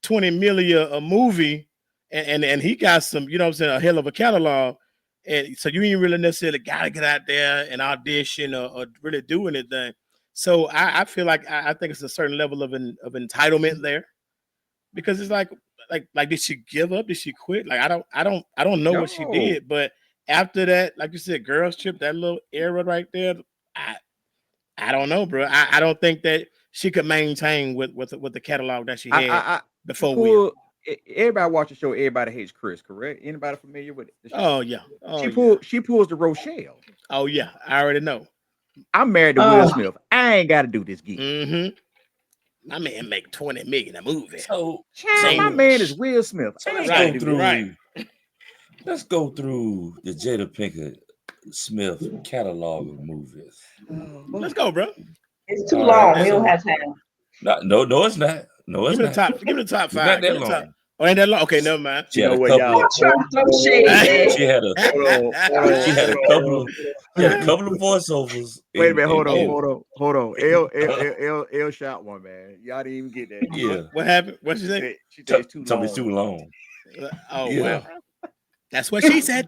$20 million a movie, and he got some, you know what I'm saying, a hell of a catalog. And so you ain't really necessarily got to get out there and audition or really do anything. So I feel like I think it's a certain level of entitlement there, because it's like did she give up? Did she quit? Like I don't know what she did, but after that, like you said, girls trip, that little era right there, I don't know, bro. I don't think that she could maintain with the catalog that she had before Will. Everybody watch the show. Everybody hates Chris, correct? Anybody familiar with it? Oh yeah. She pulls the Rochelle. Oh yeah, I already know. I'm married to Will Smith. I ain't got to do this gig. My man make 20 million a movie. So my man is Will Smith. So I let's ain't go gotta do that. through. Let's go through the Jada Pinkett Smith catalog of movies. Let's go, bro. It's too All long. right, We don't so have time. no, it's not. No, it's Give me the not. top. Give me the top It's not 5. Give that me the top. long. Oh, ain't that long? Okay, never mind. She You had know a what, couple. y'all? Don't try to throw shade, man. She had a. Hold on. She had a couple of. She had a couple of voiceovers. Wait a minute. Hold in- on. L shot one, man. Y'all didn't even get that. Yeah. What happened? What she say? She said it's too Tell me long. it's too long. Oh Yeah. wow. That's what she said.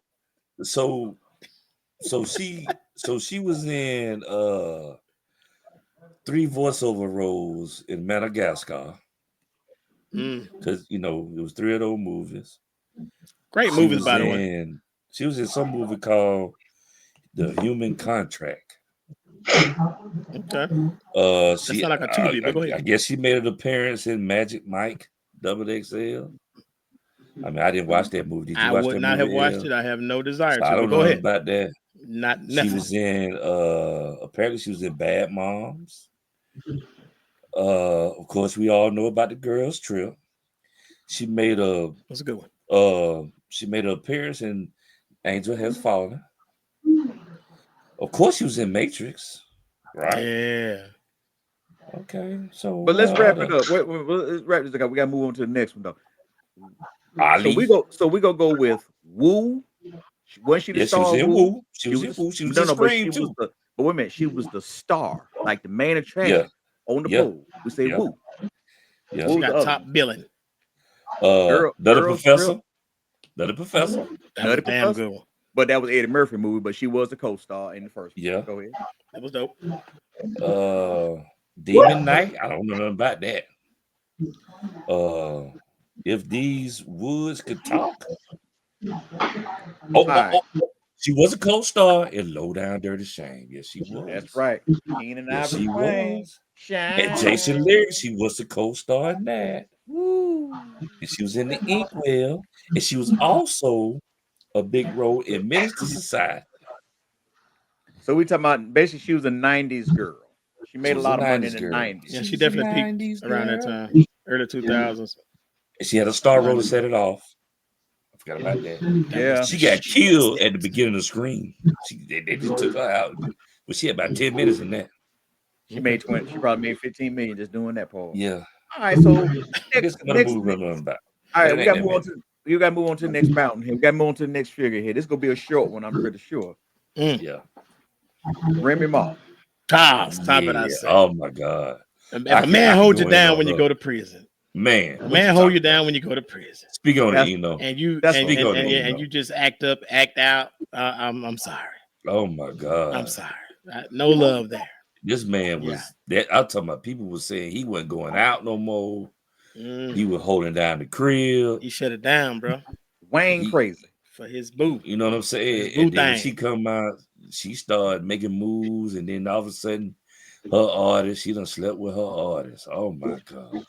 So she was in 3 voiceover roles in Madagascar. Because it was 3 of those movies. Great She movies, was by the way. She was in some movie called The Human Contract. Okay. That sound like a Tubi, but go ahead. I guess she made an appearance in Magic Mike XXL. I mean, I didn't watch that movie. Did you I watch would that not movie? have watched it. I have no desire So I to. don't But know go ahead. about that. Not She nothing. was in apparently she was in Bad Moms. Of course, we all know about The Girls Trip. She made That's a good one. She made an appearance in Angel Has Fallen. Of course, she was in Matrix, right? Yeah. Okay, so But let's wrap it up. Wait, let's wrap this up. We gotta move on to the next one though. Ali. So we gonna go with Woo. Was she the Yeah, she was star? in Woo. Woo. She was in Woo. She was in Scream But too. but wait a minute, she was the star, like the main Yeah, attraction on the yeah, pole. We say yeah, Woo. yeah. What She was the got other top one? billing. Nutty Girls Professor. Trip. Nutty Professor. That was a damn good one. But that was Eddie Murphy movie, but she was the co-star in the first one. Yeah. Go ahead. That was dope. Demon Knight. I don't know nothing about that. If These Woods Could Talk. Oh, she was a co-star in Low Down Dirty Shame. Yes, she was. That's right. Keenan Yes, Ivory she Wayne. was. And Jason Leary, she was the co-star in that. Woo. And she was in The Inkwell. And she was also a big role in Menace to Society. So we talking about basically she was a 90s girl. She made a lot of money in the 90s. Yeah, she definitely peaked around that time, early 2000s. And she had a star role to set it off. I forgot about that. Yeah. She got killed at the beginning of Scream. They just took her out. But she had about 10 minutes in that. She made 20. She probably made 15 million just doing that part. Yeah. All right, so next all right, we gotta move on to the next mountain here. We gotta move on to the next figure here. This is gonna be a short one, I'm pretty sure. Yeah. Remy Ma. Stop it, I say. Oh my God. If a man holds you down when you go to prison. Man. A man hold you down when you go to prison. Speak on it, And you and you just act up, act out. I'm sorry. Oh my God. I'm sorry. No love there. This man was that. I'm talking about people were saying he wasn't going out no more. He was holding down the crib. He shut it down, bro. Wayne crazy for his boo. You know what I'm saying? And then when she come out, she started making moves, and then all of a sudden, her artist, she done slept with her artist. Oh my God.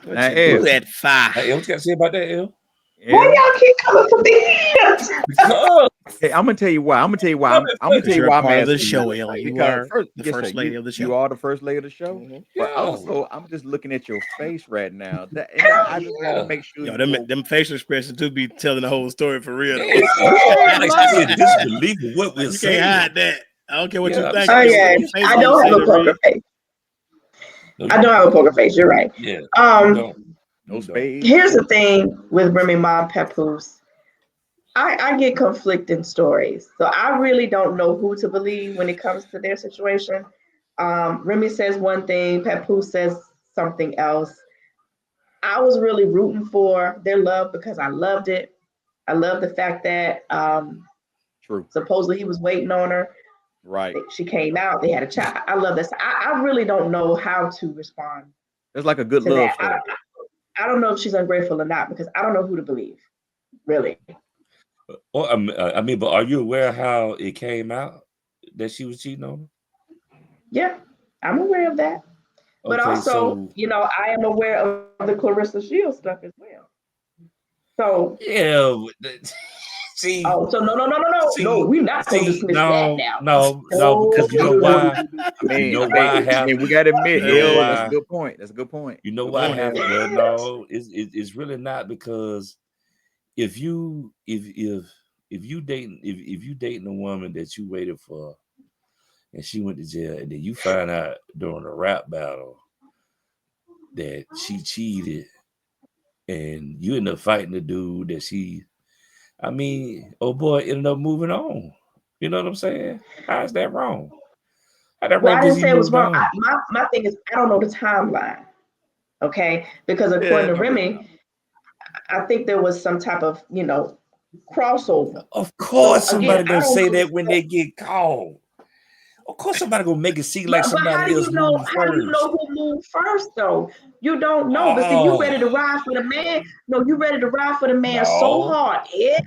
Now, El, that fire. Hey, what you got to say about that, El? Why y'all keep coming for me? Hey, I'm gonna tell you why. I'm gonna tell you why. I'm part of the show, El. You are the first lady of the show. You are the first lady of the show. Mm-hmm. But also, I'm just looking at your face right now. I just gotta make sure. Yo, them facial expressions do be telling the whole story for real. Like she in disbelief of what we're saying. You can't hide that. I don't care what you think. Oh yeah, I don't have a poker face. I don't have a poker face. You're right. Yeah. No spades. Here's the thing with Remy Ma Papoose. I get conflicting stories, so I really don't know who to believe when it comes to their situation. Remy says one thing, Papoose says something else. I was really rooting for their love because I loved it. I love the fact that supposedly he was waiting on her. Right. She came out. They had a child. I love this. I really don't know how to respond. It's like a good love story. I don't know if she's ungrateful or not because I don't know who to believe. Really. Well, I mean, but are you aware how it came out that she was cheating on him? Yeah, I'm aware of that. But also, I am aware of the Clarissa Shields stuff as well. So yeah, See, Oh, so no, we're not gonna dismiss that now. No, because you know why? You know why I have. We gotta admit, You know that's a why? good point. That's a good point. You know Good why I point, have. Ed. Well, no, it's really not, because if you dating a woman that you waited for and she went to jail, and then you find out during a rap battle that she cheated, and you end up fighting the dude that oh boy, ended up moving on. You know what I'm saying? How is that wrong? How that Well, wrong I because didn't he say it was moved wrong. on? My thing is, I don't know the timeline. Okay, because Yeah, according to no really Remy, I think there was some type of crossover. Of So course, somebody again, I gonna don't say know. that when they get called. Of course, somebody gonna make it seem like But how somebody do you else know? moved How do you know first. who moved first though? You don't know. But see, you ready to Oh ride for the man? No, you ready to ride for the man so no, hard every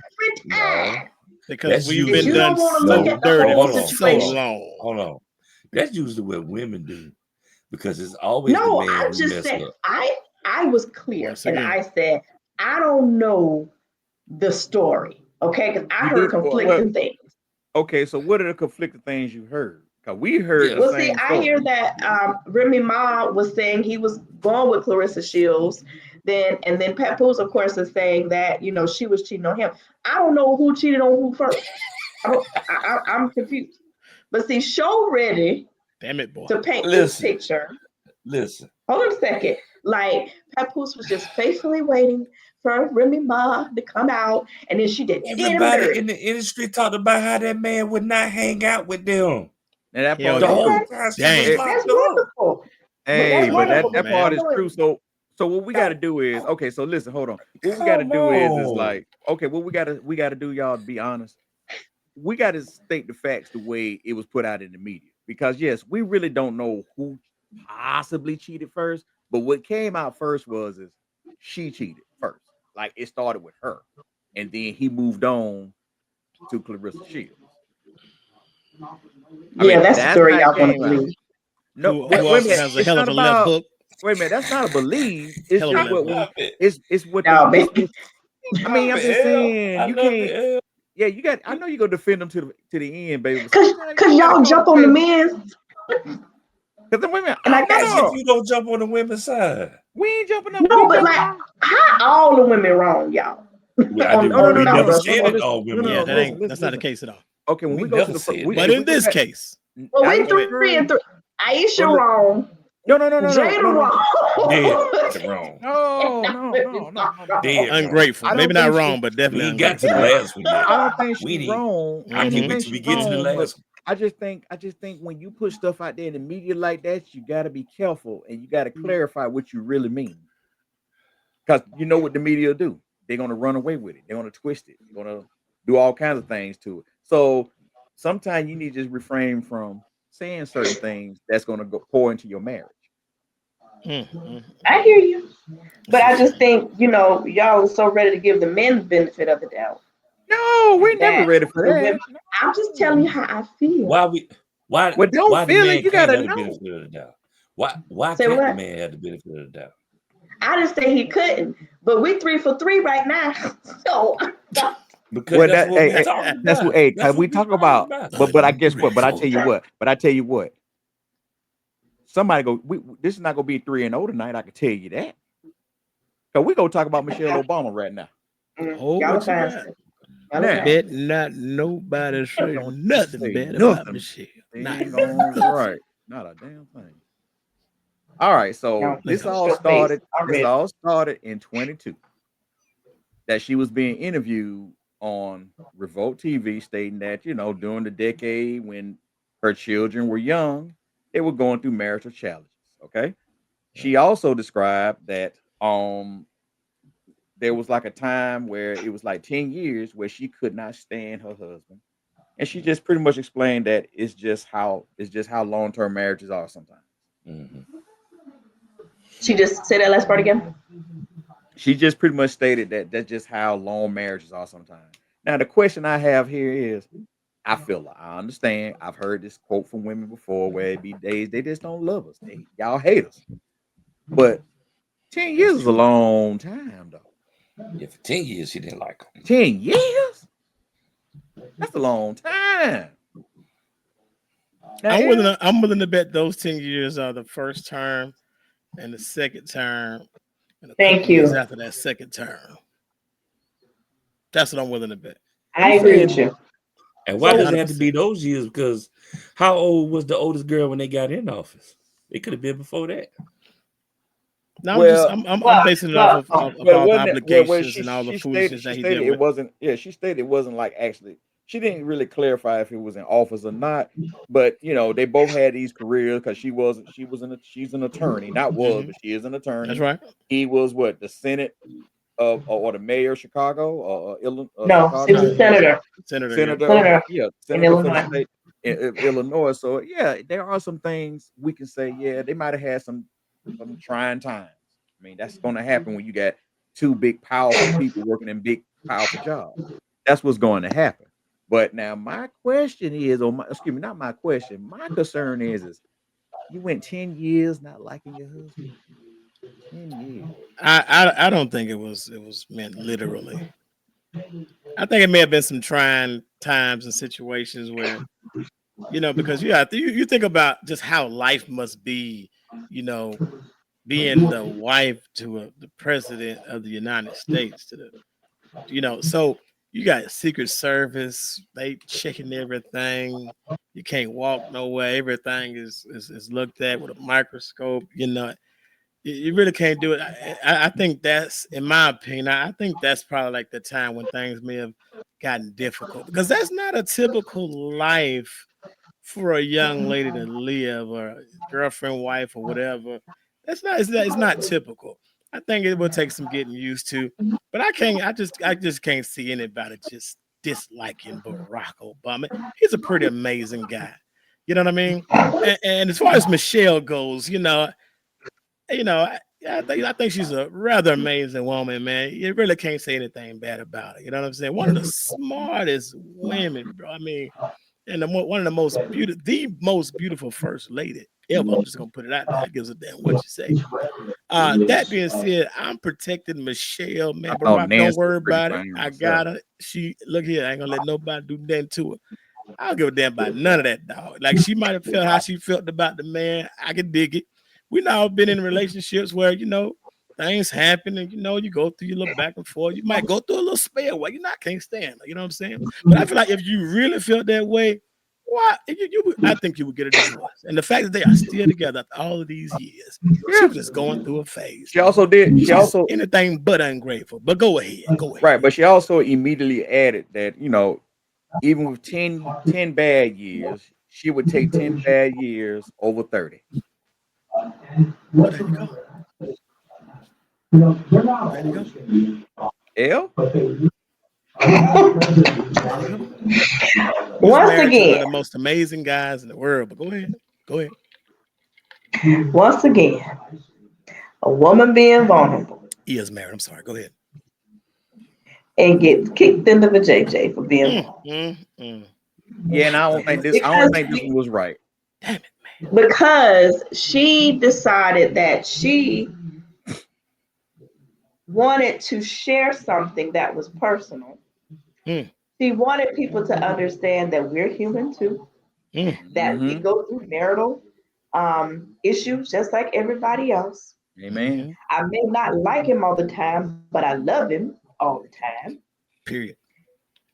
no. time Because That's we've that been you usually done don't want to look so at no. the dirty whole for Hold so on, situation. long. hold on. That's usually what women do, because it's always the No, man I who just messed said up. I was clear Once and again, I said I don't know the story. Okay, because I you heard do well. conflicting things. Okay, so what are the conflicting things you heard? Because we heard the Yeah, Well, see, same I story. hear that Remy Ma was saying he was going with Clarissa Shields. Then Papoose, of course, is saying that she was cheating on him. I don't know who cheated on who first. I'm confused. But see, Show ready damn it, boy. to paint this listen, picture. listen. Hold on a second. Like Papoose was just faithfully waiting for Remy Ma to come out, and then she did him Everybody dirty. in the industry talked about how that man would not hang out with them And that Hell part the is yeah. whole true. Okay, time she was Damn. that's locked up. wonderful. But Hey, that's but Come that wonderful. on, that But part man. is true. So what we got to do is okay. So listen, hold on. What we got to Come do is on. like okay. What we got to do, y'all. To be honest, we got to state the facts the way it was put out in the media. Because yes, we really don't know who possibly cheated first. But what came out first is she cheated first. Like it started with her, and then he moved on to Clarissa Shields. I yeah, mean, that's the that's story how it y'all want to came out. believe. No, Who wait a also minute. has a It's hell not of a left about. hook? Wait a minute. That's not a believe. It's Hell of a just left what hook. we. Love it. It's what the. No, It's baby. what. I mean, I'm just I saying you love can't. it. Yeah, you got. I know you gonna defend them to the end, baby. But Cause, sometimes cause you gotta y'all go. jump on the Okay, men, because the women. and I No, got As if no, you don't jump on the women's side. we ain't jumping up. no, We but jumping like, on. how all the women wrong, y'all? Well, on No, no, on the no, we no, never no, numbers. no, said no. it Listen, all no, women no, Yeah, no. was that Listen, wrong. ain't listen, that's not the listen. case at all. Okay, when We we go to never the first, said But that. in this case, Well, I we go ahead. 3 and 3. Aisha Well, wrong, no, no, no, no, no, Jada no, no, Dead wrong. wrong. no, and no, Brittany's no, no, not no, no, no. wrong. Dead wrong. ungrateful. I Maybe don't not think wrong, but We definitely ain't got to ungrateful. the last one yet. I don't think We she's need. wrong. I I can't don't Hmm. wait think till we she's get to the wrong, but last one. I just think when you put stuff out there in the media like that, you got to be careful and you got to clarify what you really mean. Because you know what the media do. They're gonna run away with it. They're gonna twist it. They're gonna do all kinds of things to it. So sometimes you need to just refrain from saying certain things that's gonna go pour into your marriage. Hmm. I hear you, but It's a I just shame. think y'all are so ready to give the men the benefit of the doubt No, we never that ready for the women. that. I'm just telling you No. how I feel. Why we? Why? Well, don't Why the feel it. man You can't gotta have the know. benefit of the doubt? Why Say can't the what? man have the benefit of the doubt? I didn't say he couldn't, but we 3 for 3 right now. So Because Well, that's that what we hey, talking that's what about. hey, That's cause we what we talk talking about. about. But I guess what? But I tell Ungrateful. you what. But I tell you what. Somebody go. This is not gonna be 3-0 tonight. I can tell you that. Cause we gonna talk about Michelle Obama right now. Oh, y'all are what you fine. got? Y'all are Now, fine. Bet not nobody say don't you nothing say bad about nothing. Michelle. Not Ain't going right. Not a damn thing. All right, so Y'all, look this at all your face started. This already. all started in 22. That she was being interviewed on Revolt TV, stating that during the decade when her children were young, they were going through marital challenges. Okay. She also described that there was like a time where it was like 10 years where she could not stand her husband. And she just pretty much explained that it's just how long-term marriages are sometimes. Mhm. She just say that last part again. She just pretty much stated that that's just how long marriages are sometimes. Now the question I have here is, I understand. I've heard this quote from women before where it be days they just don't love us. Y'all hate us. But 10 That's years is a true. long time though. Yeah, for 10 years she didn't like him. 10 years? That's a long time. Now, I'm willing to bet those 10 years are the first term and the second term and a couple Thank of years you. after that second term. That's what I'm willing to bet. I you agree said with you. And why Yeah, does it have to 100%. be those years? Because how old was the oldest girl when they got in office? It could have been before that. Now well, I'm basing it off Well, of, of well, all the wasn't it? Well, obligations and all the foolishness she that he stated dealt it with. wasn't. Yeah, she stated it wasn't like actually. She didn't really clarify if it was in office or not. But they both had these careers because she's an attorney, not was, Hmm. but she is an That's attorney. right. He was what, the Senate of or the mayor of Chicago or no, she was Chicago, a He was a senator. senator, yeah. senator, Senator yeah, in senator for the Illinois. state of Illinois. So yeah, there are some things we can say. Yeah, they might have had some trying times. I mean, that's going to happen when you got two big, powerful people working in big, powerful jobs. That's what's going to happen. But now my question is, excuse me, not my question. My concern is you went 10 years not liking your husband. 10 years. I don't think it was meant literally. I think it may have been some trying times and situations where because you think about just how life must be, you know, being the wife to the president of the United States, so you got Secret Service, they checking everything. You can't walk nowhere. Everything is looked at with a microscope. You really can't do it. I think that's, in my opinion, I think that's probably like the time when things may have gotten difficult because that's not a typical life for a young lady to live, or girlfriend, wife, or whatever. It's not typical. I think it will take some getting used to, but I just can't see anybody just disliking Barack Obama. He's a pretty amazing guy. You know what I mean? And as far as Michelle goes, I think she's a rather amazing woman, man. You really can't say anything bad about her. You know what I'm saying? One of the smartest women, bro. I mean, and one of the most beautiful first lady ever. I'm just gonna put it out there. It gives a damn what you say. That being said, I'm protecting Michelle, I man. thought Barack, don't Nancy was worry pretty about it. fine I myself. got her. She look here. I ain't gonna let nobody do nothing to her. I don't give a damn about none of that, dog. Like she might have felt how she felt about the man. I can dig it. We now been in relationships where things happen, and you go through your little back and forth. You might go through a little spell where can't stand her. You know what I'm saying? But I feel like if you really felt that way, why I think you would get a divorce. And the fact that they are still together after all of these years, she Yeah. was just going through a phase, She man. also did. She She's also anything but ungrateful. But go ahead, go ahead. right, but she also immediately added that even with 10 bad years, she would take 10 bad years over 30. Well, there you go. There you go. L. There you go. He was Once married to one of again, the most amazing guys in the world. But go ahead. Go ahead. once again, a woman being vulnerable He is married. I'm sorry. Go ahead. and get kicked into the JJ for being Mm, vulnerable. mm, mm. Yeah, and I don't Damn think it. this. I don't Because think this one was right. Damn it. because she decided that she wanted to share something that was personal. Mm, She wanted people to understand that we're human too, mm, that we Mm-hmm. go through marital issues just like everybody else. Amen. mm-hmm. I may not like him all the time, but I love him all the time. Period.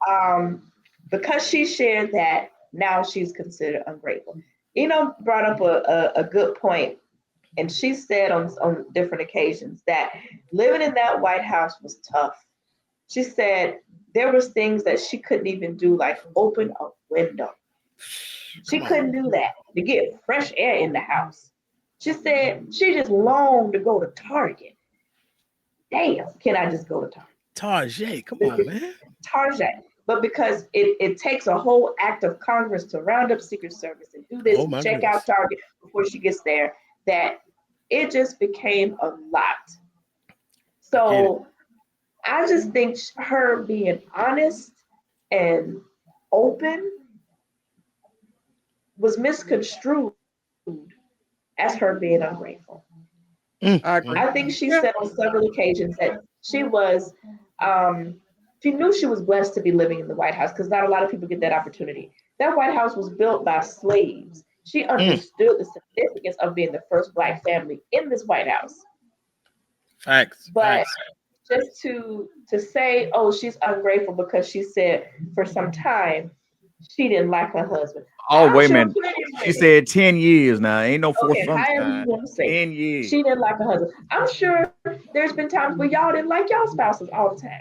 Um, because she shared that, now she's considered ungrateful. Brought up a good point, and she said on different occasions that living in that White House was tough. She said there was things that she couldn't even do, like open a window. She Come on. couldn't do that to get fresh air in the house. She said she just longed to go to Target. Damn, can I just go to Target? Tarjay, come on, man. Target. But because it takes a whole act of Congress to round up Secret Service and do this Oh and my check out goodness. Target before she gets there, that it just became a lot. I get it. So I just think her being honest and open was misconstrued as her being ungrateful. Mm, I agree. mm, I think mm. she Yeah. said on several occasions that she was um, She knew she was blessed to be living in the White House because not a lot of people get that opportunity. That White House was built by slaves. She understood the significance of being the first Black family in this White House. Facts. But Facts. just to say, oh, she's ungrateful because she said for some time she didn't like her husband. Oh, I'm wait a sure minute. plenty of She women, said 10 years now. Ain't no for okay, some however you time. want to say 10 it, years. she didn't like her husband. I'm sure there's been times where y'all didn't like y'all spouses all the time.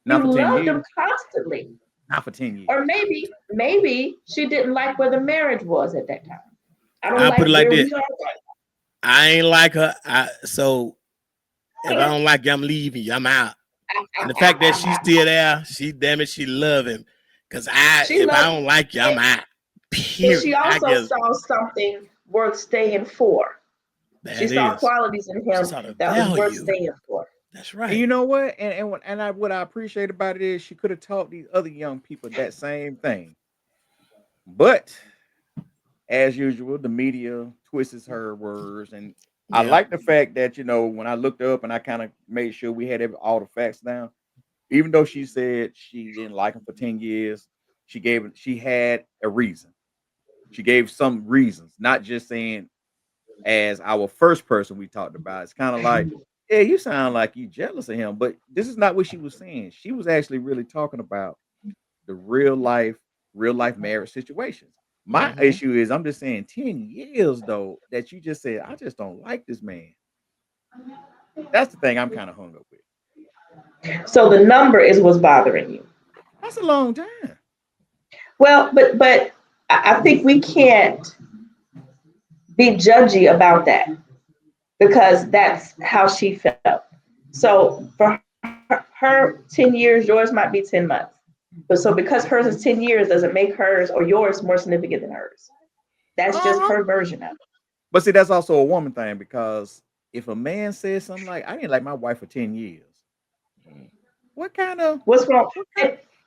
Not You for 10 loved years. them constantly. Not for 10 years. Or maybe she didn't like where the marriage was at that time. I don't I'll like put it like where this. we are right I ain't like her. So if I don't like you, I'm leaving you. I'm out. And the fact that she's still there, she love him. Cause if I don't like you, I'm out. But Period. she I also guess saw something worth staying for. She saw qualities in him that was worth staying for. That's right. And you know what? What I appreciate about it is she could have taught these other young people that same thing. But as usual, the media twists her words. And I like the fact that, when I looked up and I kind of made sure we had all the facts down, even though she said she didn't like him for 10 years, she had a reason. She gave some reasons, not just saying as our first person we talked about. It's kind of like, yeah, you sound like you jealous of him, but this is not what she was saying. She was actually really talking about the real life marriage situations. My issue is I'm just saying 10 years though, that you just said, I just don't like this man. That's the thing I'm kind of hung up with. So the number is what's bothering you. That's a long time. Well, but I think we can't be judgy about that because that's how she felt. So for her 10 years, yours might be 10 months. But so because hers is 10 years doesn't make hers or yours more significant than hers. That's just her version of it. But see, that's also a woman thing because if a man says something like, I didn't like my wife for 10 years. What's wrong?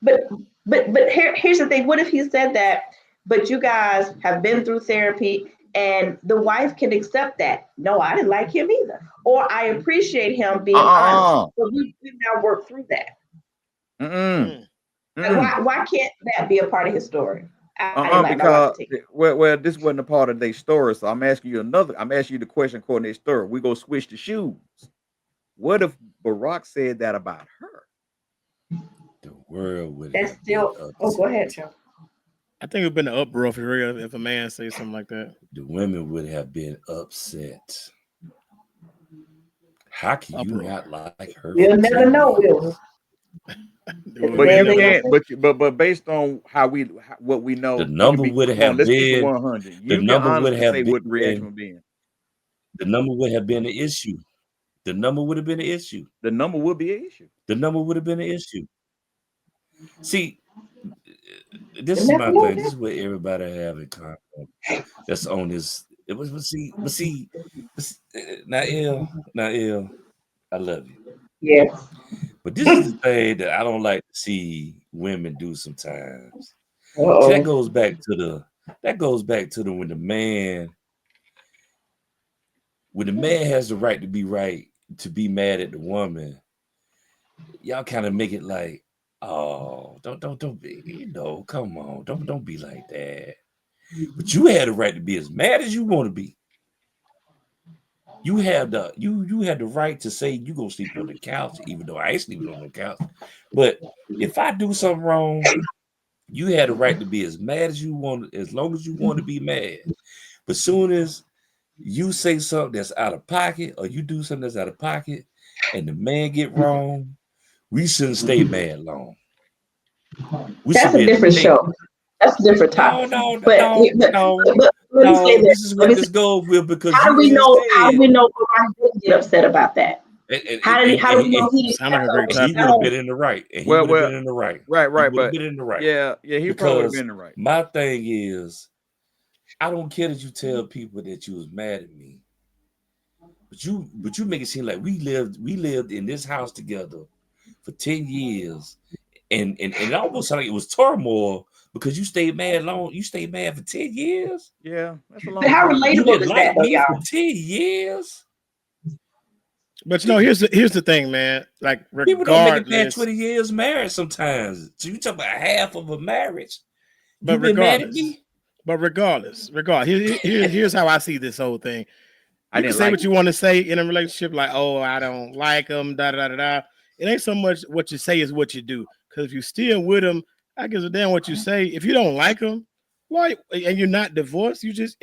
But here's the thing. What if he said that, but you guys have been through therapy and the wife can accept that? No, I didn't like him either. Or I appreciate him being honest. But we've now worked through that. Like, why can't that be a part of his story? Because well, this wasn't a part of their story. So I'm asking you the question according to their story. We go switch the shoes. What if Barack said that about her? The world would. That's still. Oh, go ahead, Joe. I think it'd been an uproar for real if a man says something like that. The women would have been upset. How can you not like her? You'll never know, will But you can't. But based on what we know, the number would have been 100. The number would have been what the reaction would be. The number would have been an issue. The number would have been an issue. The number would be an issue. The number would have been an issue. See, this is my thing. This is what everybody have in common. That's on this. It was, but see, now, I love you. Yeah. But this is the thing that I don't like to see women do sometimes. See, that goes back to the when the man has the right to be mad at the woman. Y'all kind of make it like, oh, don't be, come on, don't be like that. But you had the right to be as mad as you want to be. You have the you had the right to say you gonna sleep on the couch, even though I ain't sleeping on the couch. But if I do something wrong, you had the right to be as mad as you want, as long as you want to be mad. But soon as you say something that's out of pocket, or you do something that's out of pocket, and the man get wrong, we shouldn't stay mad long. That's a different show. That's a different topic. No. Let me say this is what this goes with because how do we know Barack didn't get upset about that? How do we know he sound like a great topic? He would have been in the right. And he would have been in the right. Right. He would have been in the right. Yeah, he probably would have been in the right. My thing is, I don't care that you tell people that you was mad at me. But you make it seem like we lived in this house together for 10 years. And it almost sounded like it was turmoil because you stayed mad long. You stayed mad for 10 years. Yeah, that's a long time. How time. relatable is that, me y'all? for 10 years. But here's the thing, man. Like People don't make it past regardless, 20 years married sometimes. So you talk about half of a marriage. You but been mad at regardless, me? here's how I see this whole thing. I You can didn't say like what you want to say in a relationship, like, oh, I don't like them, da da da da. It ain't so much what you say is what you do. Because if you still with them, I give a damn what you say. If you don't like them, why? And you're not divorced, you just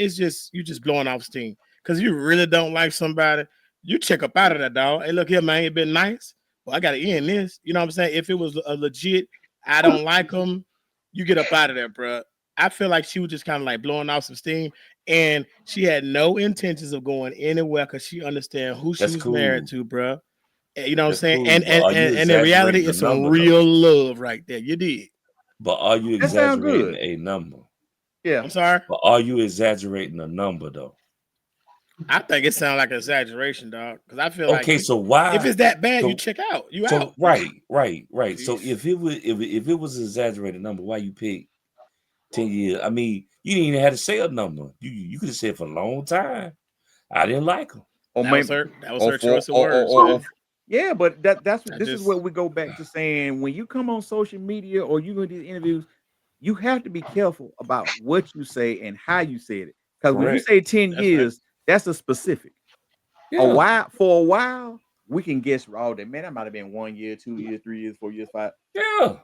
blowing off steam. Because you really don't like somebody, you check up out of that dog. Hey, look here, man, it been nice. Well, I gotta end this. You know what I'm saying? If it was a legit, I don't like them, you get up out of there, bro. I feel like she was just kind of like blowing off some steam, and she had no intentions of going anywhere because she understand who she That's was married cool. to, bro. You know what I'm That's saying? cool. And But and are you and, and in reality, exaggerating the it's some number though? real love right there. You did. But are you that. Sound exaggerating good. a number? Yeah. I'm sorry. But are you exaggerating the number though? I think it sounds like an exaggeration, dog. Because I feel like Okay, so if why? it's that bad, you So check out. You so out. right. So Jeez. if it was an exaggerated number, why you pick 10 years? I mean, you didn't even have to say a number. You could have said for a long time. I didn't like them. Or That was maybe her. That was or her for choice of words, or man. yeah, but that's I this is where just we go back to saying when you come on social media or you go to these interviews, you have to be careful about what you say and how you said it. Because when you Correct. say 10 that's right. years, that's a specific. Yeah. For a while, we can guess all that. Man, that might have been 1 year, 2 years, 3 years, 4 years, five. Yeah.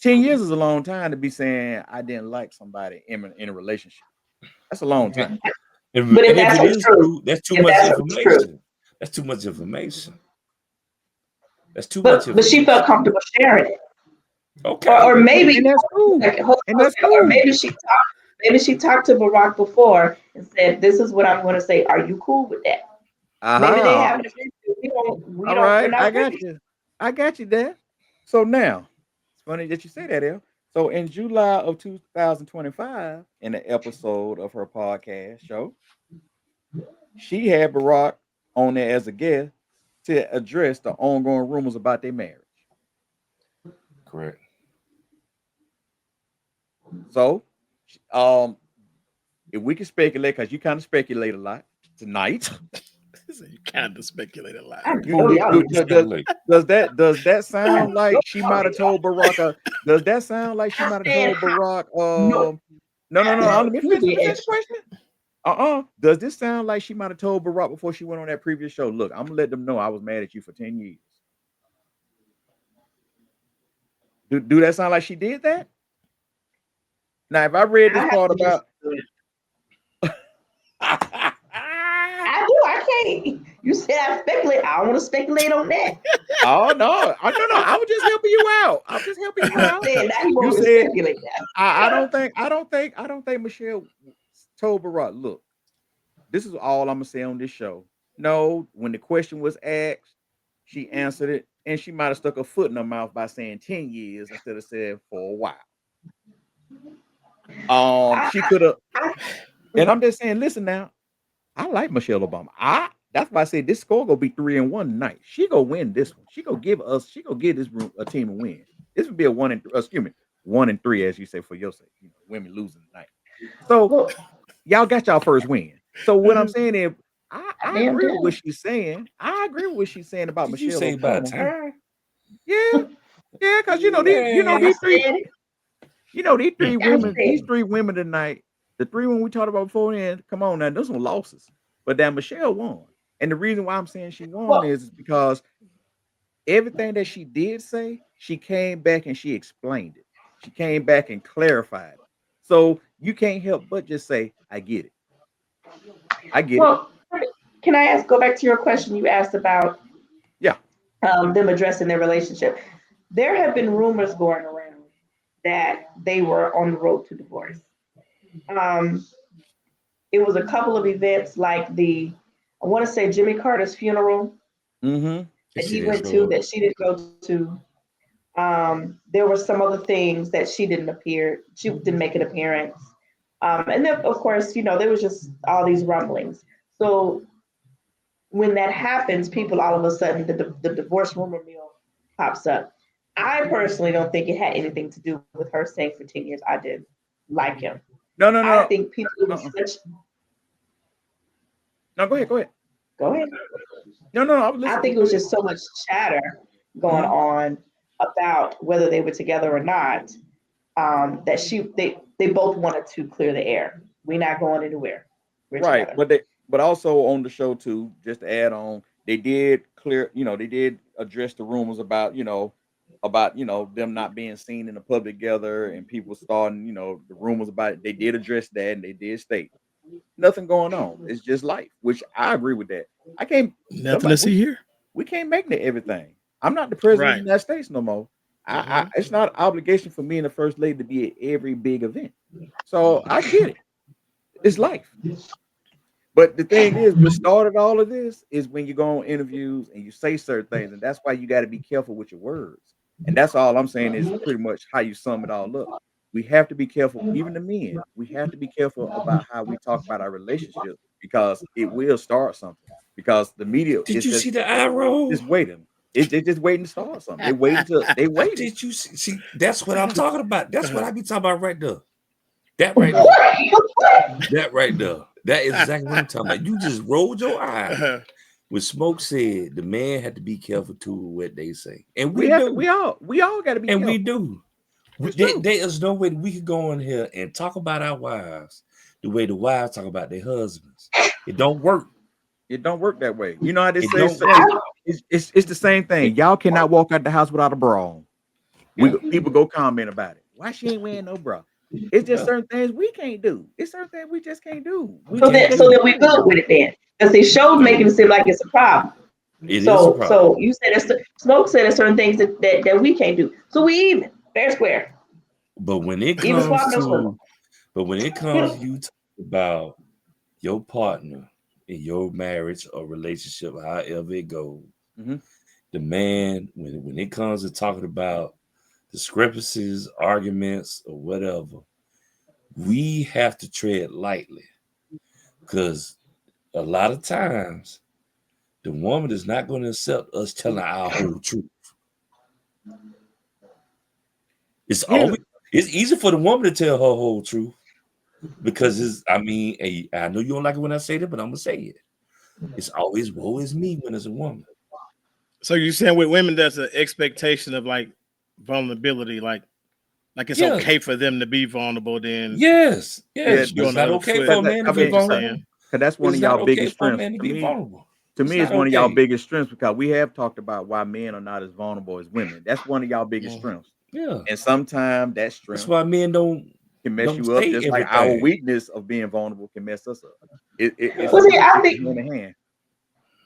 10 years is a long time to be saying I didn't like somebody in a relationship. That's a long time. But if And if that's it what's is true, true, that's too if much that's what's true, information. That's too much information. That's too much but she felt information. comfortable sharing it, or Okay. maybe And that's cool. like, hold And on a that's second, or cool. maybe she talked to Barack before and said, "This is what I'm going to say. Are you cool with that?" Maybe they Aha. have an agreement. All We're right. I not got privy. you. I got you there. So now, it's funny that you say that, El. So in July of 2025, in an episode of her podcast show, she had Barack on there as a guest to address the ongoing rumors about their marriage. Correct. So, um, if we can speculate, because you kind of speculate a lot tonight, you kind of speculate a lot. I you, know do, y'all. do, What you do- does, speculate? does that I sound know like she might have y'all. told Barack? Does that sound like she I might have said, told Barack? no, No, no, no. no, Let me you finish. Let be me finish the extra. question. Does this sound like she might have told Barack before she went on that previous show? Look, I'm gonna let them know I was mad at you for 10 years. Do that sound like she did that? Now, if I read I this have part to listen about to it. I do. I can't. You said I speculate. I don't want to speculate on that. oh no, I was just helping you out. I'm just helping you You out. said now you You want me to said speculate now. I don't think Michelle told Barack, look, this is all I'm gonna say on this show. No, when the question was asked, she answered it, and she might have stuck a foot in her mouth by saying 10 years instead of saying for a while. I, She could have, I, and I'm just saying, listen now, I like Michelle Obama. That's why I said this score gonna be 3-1 tonight. She gonna win this one. She gonna give this room a team a win. This would be a 1-3, excuse me, 1-3, as you say for your sake. You know, women losing tonight. So well, y'all got y'all first win. So what I'm Mhm. saying is, I I damn agree with what do. she's saying. I agree with what she's saying about Did you Michelle say about Obama. time? Yeah, yeah, because I Man, said it. I these three women tonight, the three women we talked about beforehand. Come on now, those some losses, but that Michelle won, and the reason why I'm saying she won well, is because everything that she did say, she came back and she explained it. She came back and clarified it. So you can't help but just say, "I get it. I get it." well. Can I ask? Go back to your question you asked about Yeah. them addressing their relationship. There have been rumors going around that they were on the road to divorce. Um, it was a couple of events like I want to say Jimmy Carter's funeral Mm-hmm. that she he didn't went to show up. that she didn't go to. There were some other things that she didn't appear. She didn't make an appearance. And then, of course, there was just all these rumblings. So when that happens, people all of a sudden, the divorce rumor mill pops up. I personally don't think it had anything to do with her saying for 10 years I did like him. No, no, I no, think people it was uh-uh. such. No. Go ahead. Go ahead. Go ahead. No, I was I listening. think it was just so much chatter going on about whether they were together or not. They both wanted to clear the air. We're not going anywhere. We're Right, together. but also on the show too, just to add on, they did clear, they did address the rumors about, them not being seen in the public together and people starting, the rumors about it. They did address that and they did state nothing going on. It's just life, which I agree with that. I can't Nothing to somebody see here. we can't make it everything. I'm not the president of Right. the United States no more. I it's not an obligation for me and the first lady to be at every big event. So I get it. It's life. But the thing is, what started all of this is when you go on interviews and you say certain things, and that's why you got to be careful with your words. And that's all I'm saying is pretty much how you sum it all up. We have to be careful, even the men. We have to be careful about how we talk about our relationship because it will start something. Because the media Did is you see the eye roll? just waiting. They're just waiting to start something. They waiting. Did you see? That's what I'm talking about. That's what I be talking about right there. That right there. That right there. That is exactly what I'm talking about. You just rolled your eye when Smoke said the man had to be careful too with what they say, and we do. We all got to be and careful. we do. There is no way we could go in here and talk about our wives the way the wives talk about their husbands. It don't work. It don't work that way. You know how they It say don't work. it's the same thing. Y'all cannot walk out the house without a bra on. People go comment about it. Why she ain't wearing no bra? It's just certain things we can't do. It's certain things we just can't do. We So can't then, just so then we good with it then, because they showed making it seem like it's a problem. It is a problem. So you said Smoke said there's certain things that we can't do. So we even fair square. But when it Even comes swap, no swindle. to you talk about your partner in your marriage or relationship, however it goes, the man, when it comes to talking about discrepancies, arguments, or whatever, we have to tread lightly because a lot of times the woman is not going to accept us telling our whole truth. It's easy for the woman to tell her whole truth because I know you don't like it when I say that, but I'm gonna say it. It's always woe is me when it's a woman. So you're saying with women, there's an expectation of like vulnerability, like it's okay for them to be vulnerable. Then yes, it's not okay for a man to be vulnerable. Because that's one of y'all biggest strengths. To me, it's one of y'all biggest strengths because we have talked about why men are not as vulnerable as women. That's one of y'all biggest strengths. Yeah, and sometimes that strength that's why men can mess you up, just like our weakness of being vulnerable can mess us up. I think hand in hand.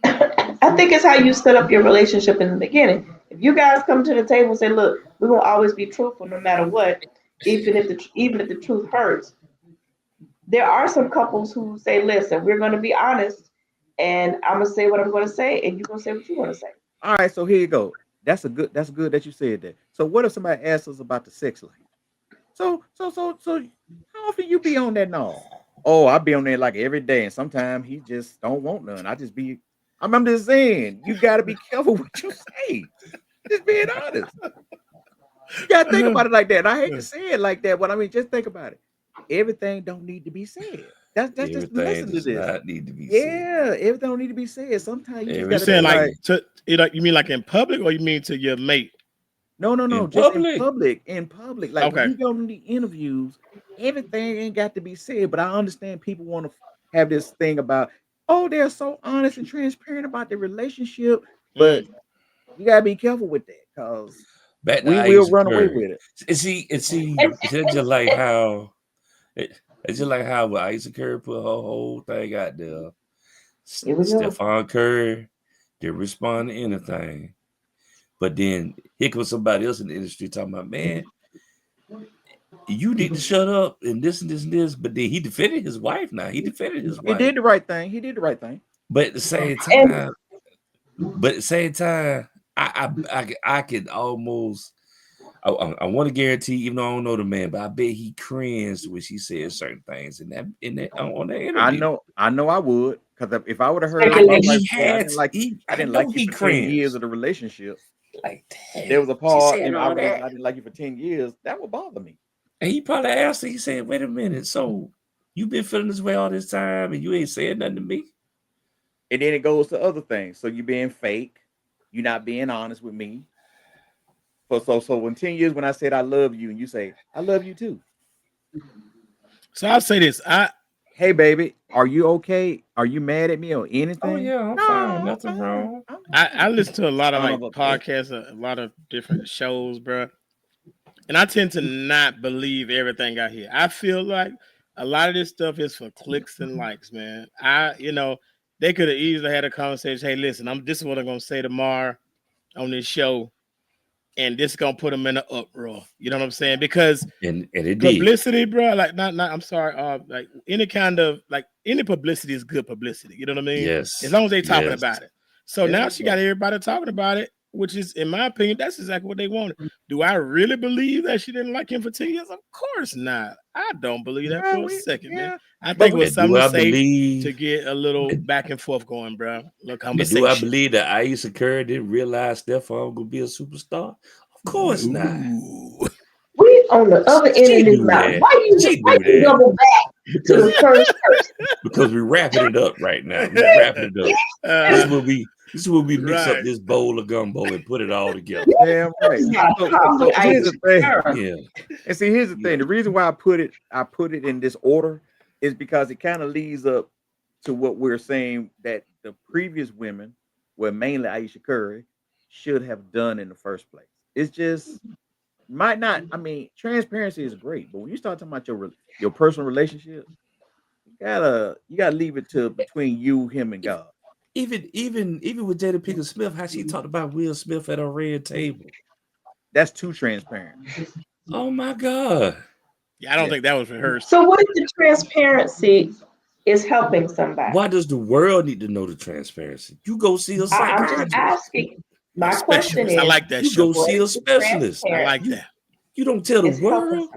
I think it's how you set up your relationship in the beginning. If you guys come to the table and say, "Look, we're gonna always be truthful no matter what, even if the truth hurts," there are some couples who say, "Listen, we're gonna be honest, and I'm gonna say what I'm gonna say, and you're gonna say what you're gonna say." All right, so here you go. That's good that you said that. So what if somebody asks us about the sex life? So how often you be on that now? Oh, I be on there like every day, and sometimes he just don't want none. I'm just saying, you gotta be careful what you say. Just being honest. You gotta think about it like that. And I hate to say it like that, but I mean, just think about it. Everything don't need to be said. That's just listen to this. Not need to be said. Everything don't need to be said. Sometimes you just saying gotta you mean like in public, or you mean to your mate? No, just in public. In public, like when you go to the interviews, everything ain't got to be said. But I understand people want to have this thing about, oh, they're so honest and transparent about their relationship, but you gotta be careful with that because we will run away with it. It's just like how Isaac Curry put her whole thing out there. Stephon Curry didn't respond to anything. But then here comes somebody else in the industry talking about, man, you need to shut up and this and this and this. But then he defended his wife now. He defended his wife. He did the right thing. But at the same time, I can almost I want to guarantee, even though I don't know the man, but I bet he cringed when she said certain things in that on that interview. I know I would, because if I would have heard I didn't like you for 10 years of the relationship. Like that. There was a part and I didn't like you for 10 years. That would bother me. And he probably asked her, he said, wait a minute, so you've been feeling this way all this time and you ain't saying nothing to me? And then it goes to other things. So you're being fake. You're not being honest with me. So in 10 years, when I said I love you, and you say I love you too. So I'll say this. Hey baby, are you okay? Are you mad at me or anything? Oh yeah, I'm fine. Nothing wrong. I listen to a lot of Son like of a bitch. podcasts, a lot of different shows, bro. And I tend to not believe everything I hear. I feel like a lot of this stuff is for clicks and likes, man. They could have easily had a conversation. Hey, listen, this is what I'm gonna say tomorrow on this show, and this is gonna put them in an uproar. You know what I'm saying? Because And it did. publicity, bro. Like not. I'm sorry. Like any kind of like any publicity is good publicity. You know what I mean? Yes. As long as they talking Yes. about it. So now she got everybody talking about it, which is, in my opinion, that's exactly what they wanted. Do I really believe that she didn't like him for 10 years? Of course not. I don't believe that for a second, man. I think it was something to say to get a little back and forth going, bro. Look, conversation. Do I believe that Aisha Curry didn't realize Stephon gonna be a superstar? Of course not. We on the other end of this mountain. Why you double back to the first person? Because we're wrapping it up right now. We're wrapping it up. This is when we mix up this bowl of gumbo and put it all together. Damn right. So here's the thing. Yeah. And see, here's the thing. The reason why I put it in this order is because it kind of leads up to what we're saying that the previous women, well, mainly Aisha Curry, should have done in the first place. It's just might not. I mean, transparency is great, but when you start talking about your personal relationship, you gotta leave it to between you, him, and God. Even with Jada Pinkett Smith, how she talked about Will Smith at a red table. That's too transparent. Oh my God. Yeah, I don't think that was rehearsed. So what if the transparency is helping somebody? Why does the world need to know the transparency? You go see a psychiatrist. I'm just asking. My question is, I like that. You go see a specialist. I like that. You don't tell the world.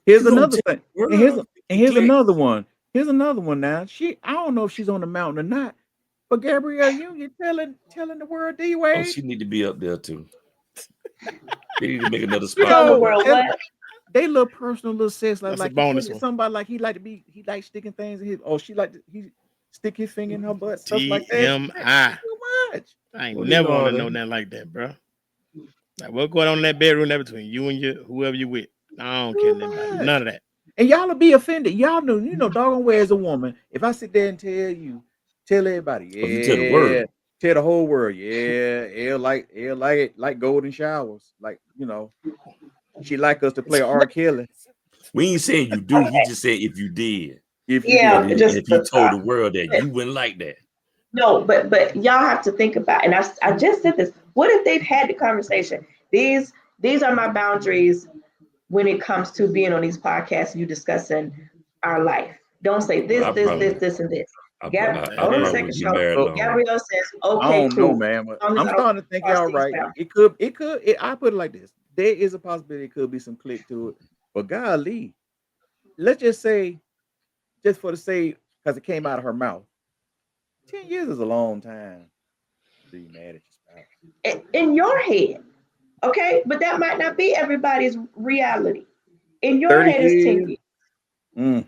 Here's another thing. And here's another one. Here's another one now. I don't know if she's on the mountain or not, but Gabrielle Union telling the world D-Wade. Oh, she need to be up there too. They need to make another spot. They little personal little sex like a bonus one. Somebody like he like sticking things in his he stick his finger in her butt, stuff like that. TMI. Too much. I ain't never want to know nothing like that, bro. Like what's going on in that bedroom there between you and whoever you with? I don't care about none of that. And y'all will be offended. Y'all know, doggone well as a woman, if I sit there and tell everybody, you tell the world. Tell the whole world, Elle like it like golden showers. Like, she like us to play R. Kelly. We ain't saying you do, he just said if you did. If you told the world that you wouldn't like that. No, but y'all have to think about, and I just said this. What if they've had the conversation? These are my boundaries when it comes to being on these podcasts and you discussing our life. Don't say this, this, and this. Gabrielle says, okay, I don't know, man. But I'm starting to think y'all right. It could. I put it like this. There is a possibility it could be some click to it. But golly, let's just say, just for the sake, because it came out of her mouth, 10 years is a long time to be mad at your spouse. In your head, okay? But that might not be everybody's reality. In your head is 10 years.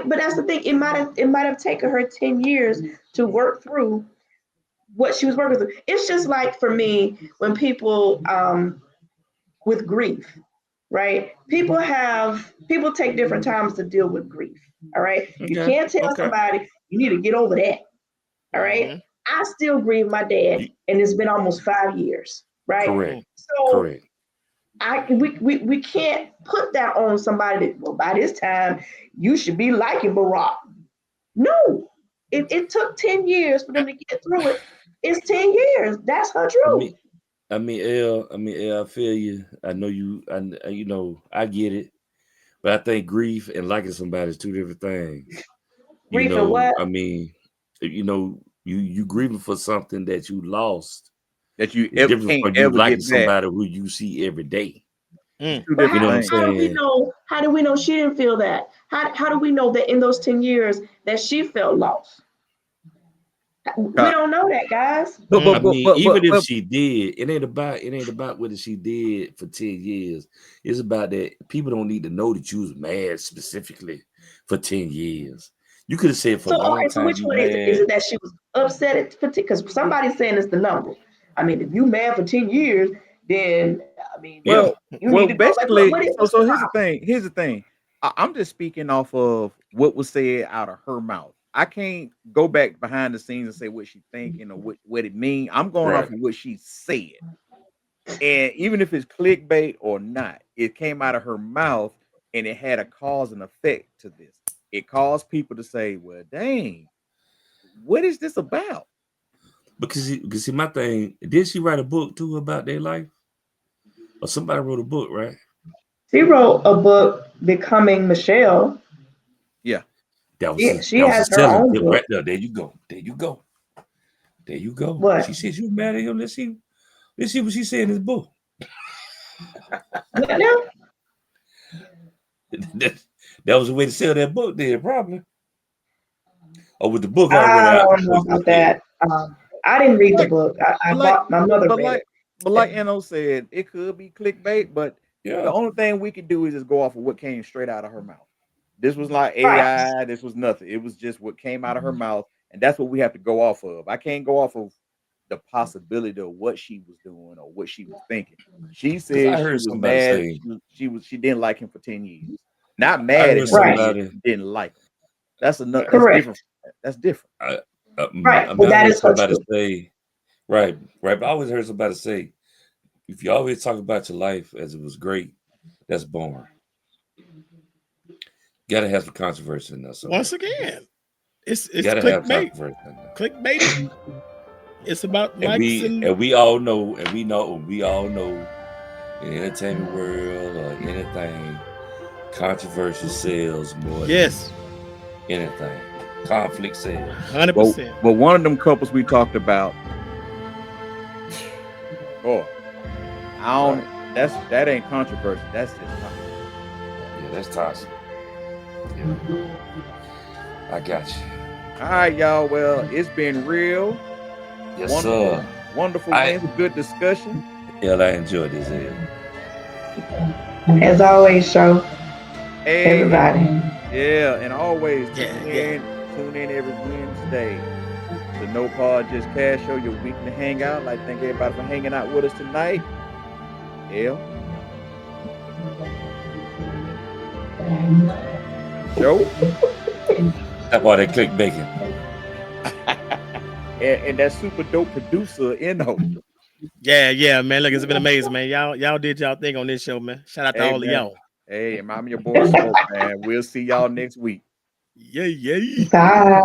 But that's the thing. It might have taken her 10 years to work through what she was working through. It's just like for me, when people with grief, right? People take different times to deal with grief. All right. You can't tell somebody you need to get over that. All right. I still grieve my dad, and it's been almost 5 years. Right. Correct. So correct. We can't put that on somebody that, well, by this time you should be liking Barack. No, it took 10 years for them to get through it. It's 10 years. That's her truth. I mean, Elle, I feel you. I know you. I get it. But I think grief and liking somebody is two different things. Grief and what? I mean, you grieving for something that you lost. That you ever can't ever liking get somebody who you see every day. But how do we know? How do we know she didn't feel that? How do we know that in those 10 years that she felt lost? We don't know that, guys. Even if she did, it ain't about whether she did for 10 years. It's about that people don't need to know that you was mad specifically for 10 years. You could have said for a So long okay, so time which you one is it? Is mad. it that she was upset at because somebody's saying it's the number? I mean, if you mad for 10 years, then I mean, Yeah. you need to go back. What, Basically, what's so the here's the problem? thing. Here's the thing. I'm just speaking off of what was said out of her mouth. I can't go back behind the scenes and say what she thinking or what it mean. I'm going off Right. of what she said. And even if it's clickbait or not, it came out of her mouth and it had a cause and effect to this. It caused people to say, well, dang, what is this about? Because see, my thing, did she write a book too about their life? Or somebody wrote a book, right? She wrote a book, Becoming Michelle. Yeah. That was She has a her selling own tip book. right there. There you go. There you go. There you go. What? She said she was mad at him. Let's see what she said in this book. What now? that was the way to sell that book, then probably. Or with the book already I out don't know before she about said that. I didn't read the Like, book. I but like, bought my mother but read like, it. but like No said, it could be clickbait, but the yeah. only thing we could do is just go off of what came straight out of her mouth. This was like Right. AI. This was nothing. It was just what came out of her mouth, and that's what we have to go off of. I can't go off of the possibility of what she was doing or what she was thinking. She Because I said she heard was somebody mad. say, She didn't like him for 10 years. Not I mad at heard him for 10 Right. years. somebody, She didn't like him. That's enough. That's different. Correct. That's different. I, Right. I But mean, I that heard is her somebody truth. say, right. But I always heard somebody say, if you always talk about your life as it was great, that's boring. Gotta have some controversy in there somewhere. Once again, it's Gotta have clickbait. controversy in there. Clickbaiting. It's about And likes and we all know in the entertainment world or anything, controversy sells more yes, than anything. Conflict sells. 100%. But one of them couples we talked about, boy, I don't. That ain't controversy. That's just toxic. Yeah, that's toxic. Yeah. I got you. All right, y'all. Well, it's been real. Yes, Wonderful, sir. wonderful Wednesday. Good discussion. Yeah, I enjoyed this. As always, show Hey, everybody. yeah, and always Yeah, tune in every Wednesday to No Pod Just Cash Show, your weekly hangout. I'd like to thank everybody for hanging out with us tonight. L. Joe. That's why they click bacon. and that super dope producer, Inho. yeah, man. Look, it's been amazing, man. Y'all did y'all thing on this show, man. Shout out to Hey, all of man. y'all. Hey, I'm your boy Smoke, man. We'll see y'all next week. Yeah. Bye.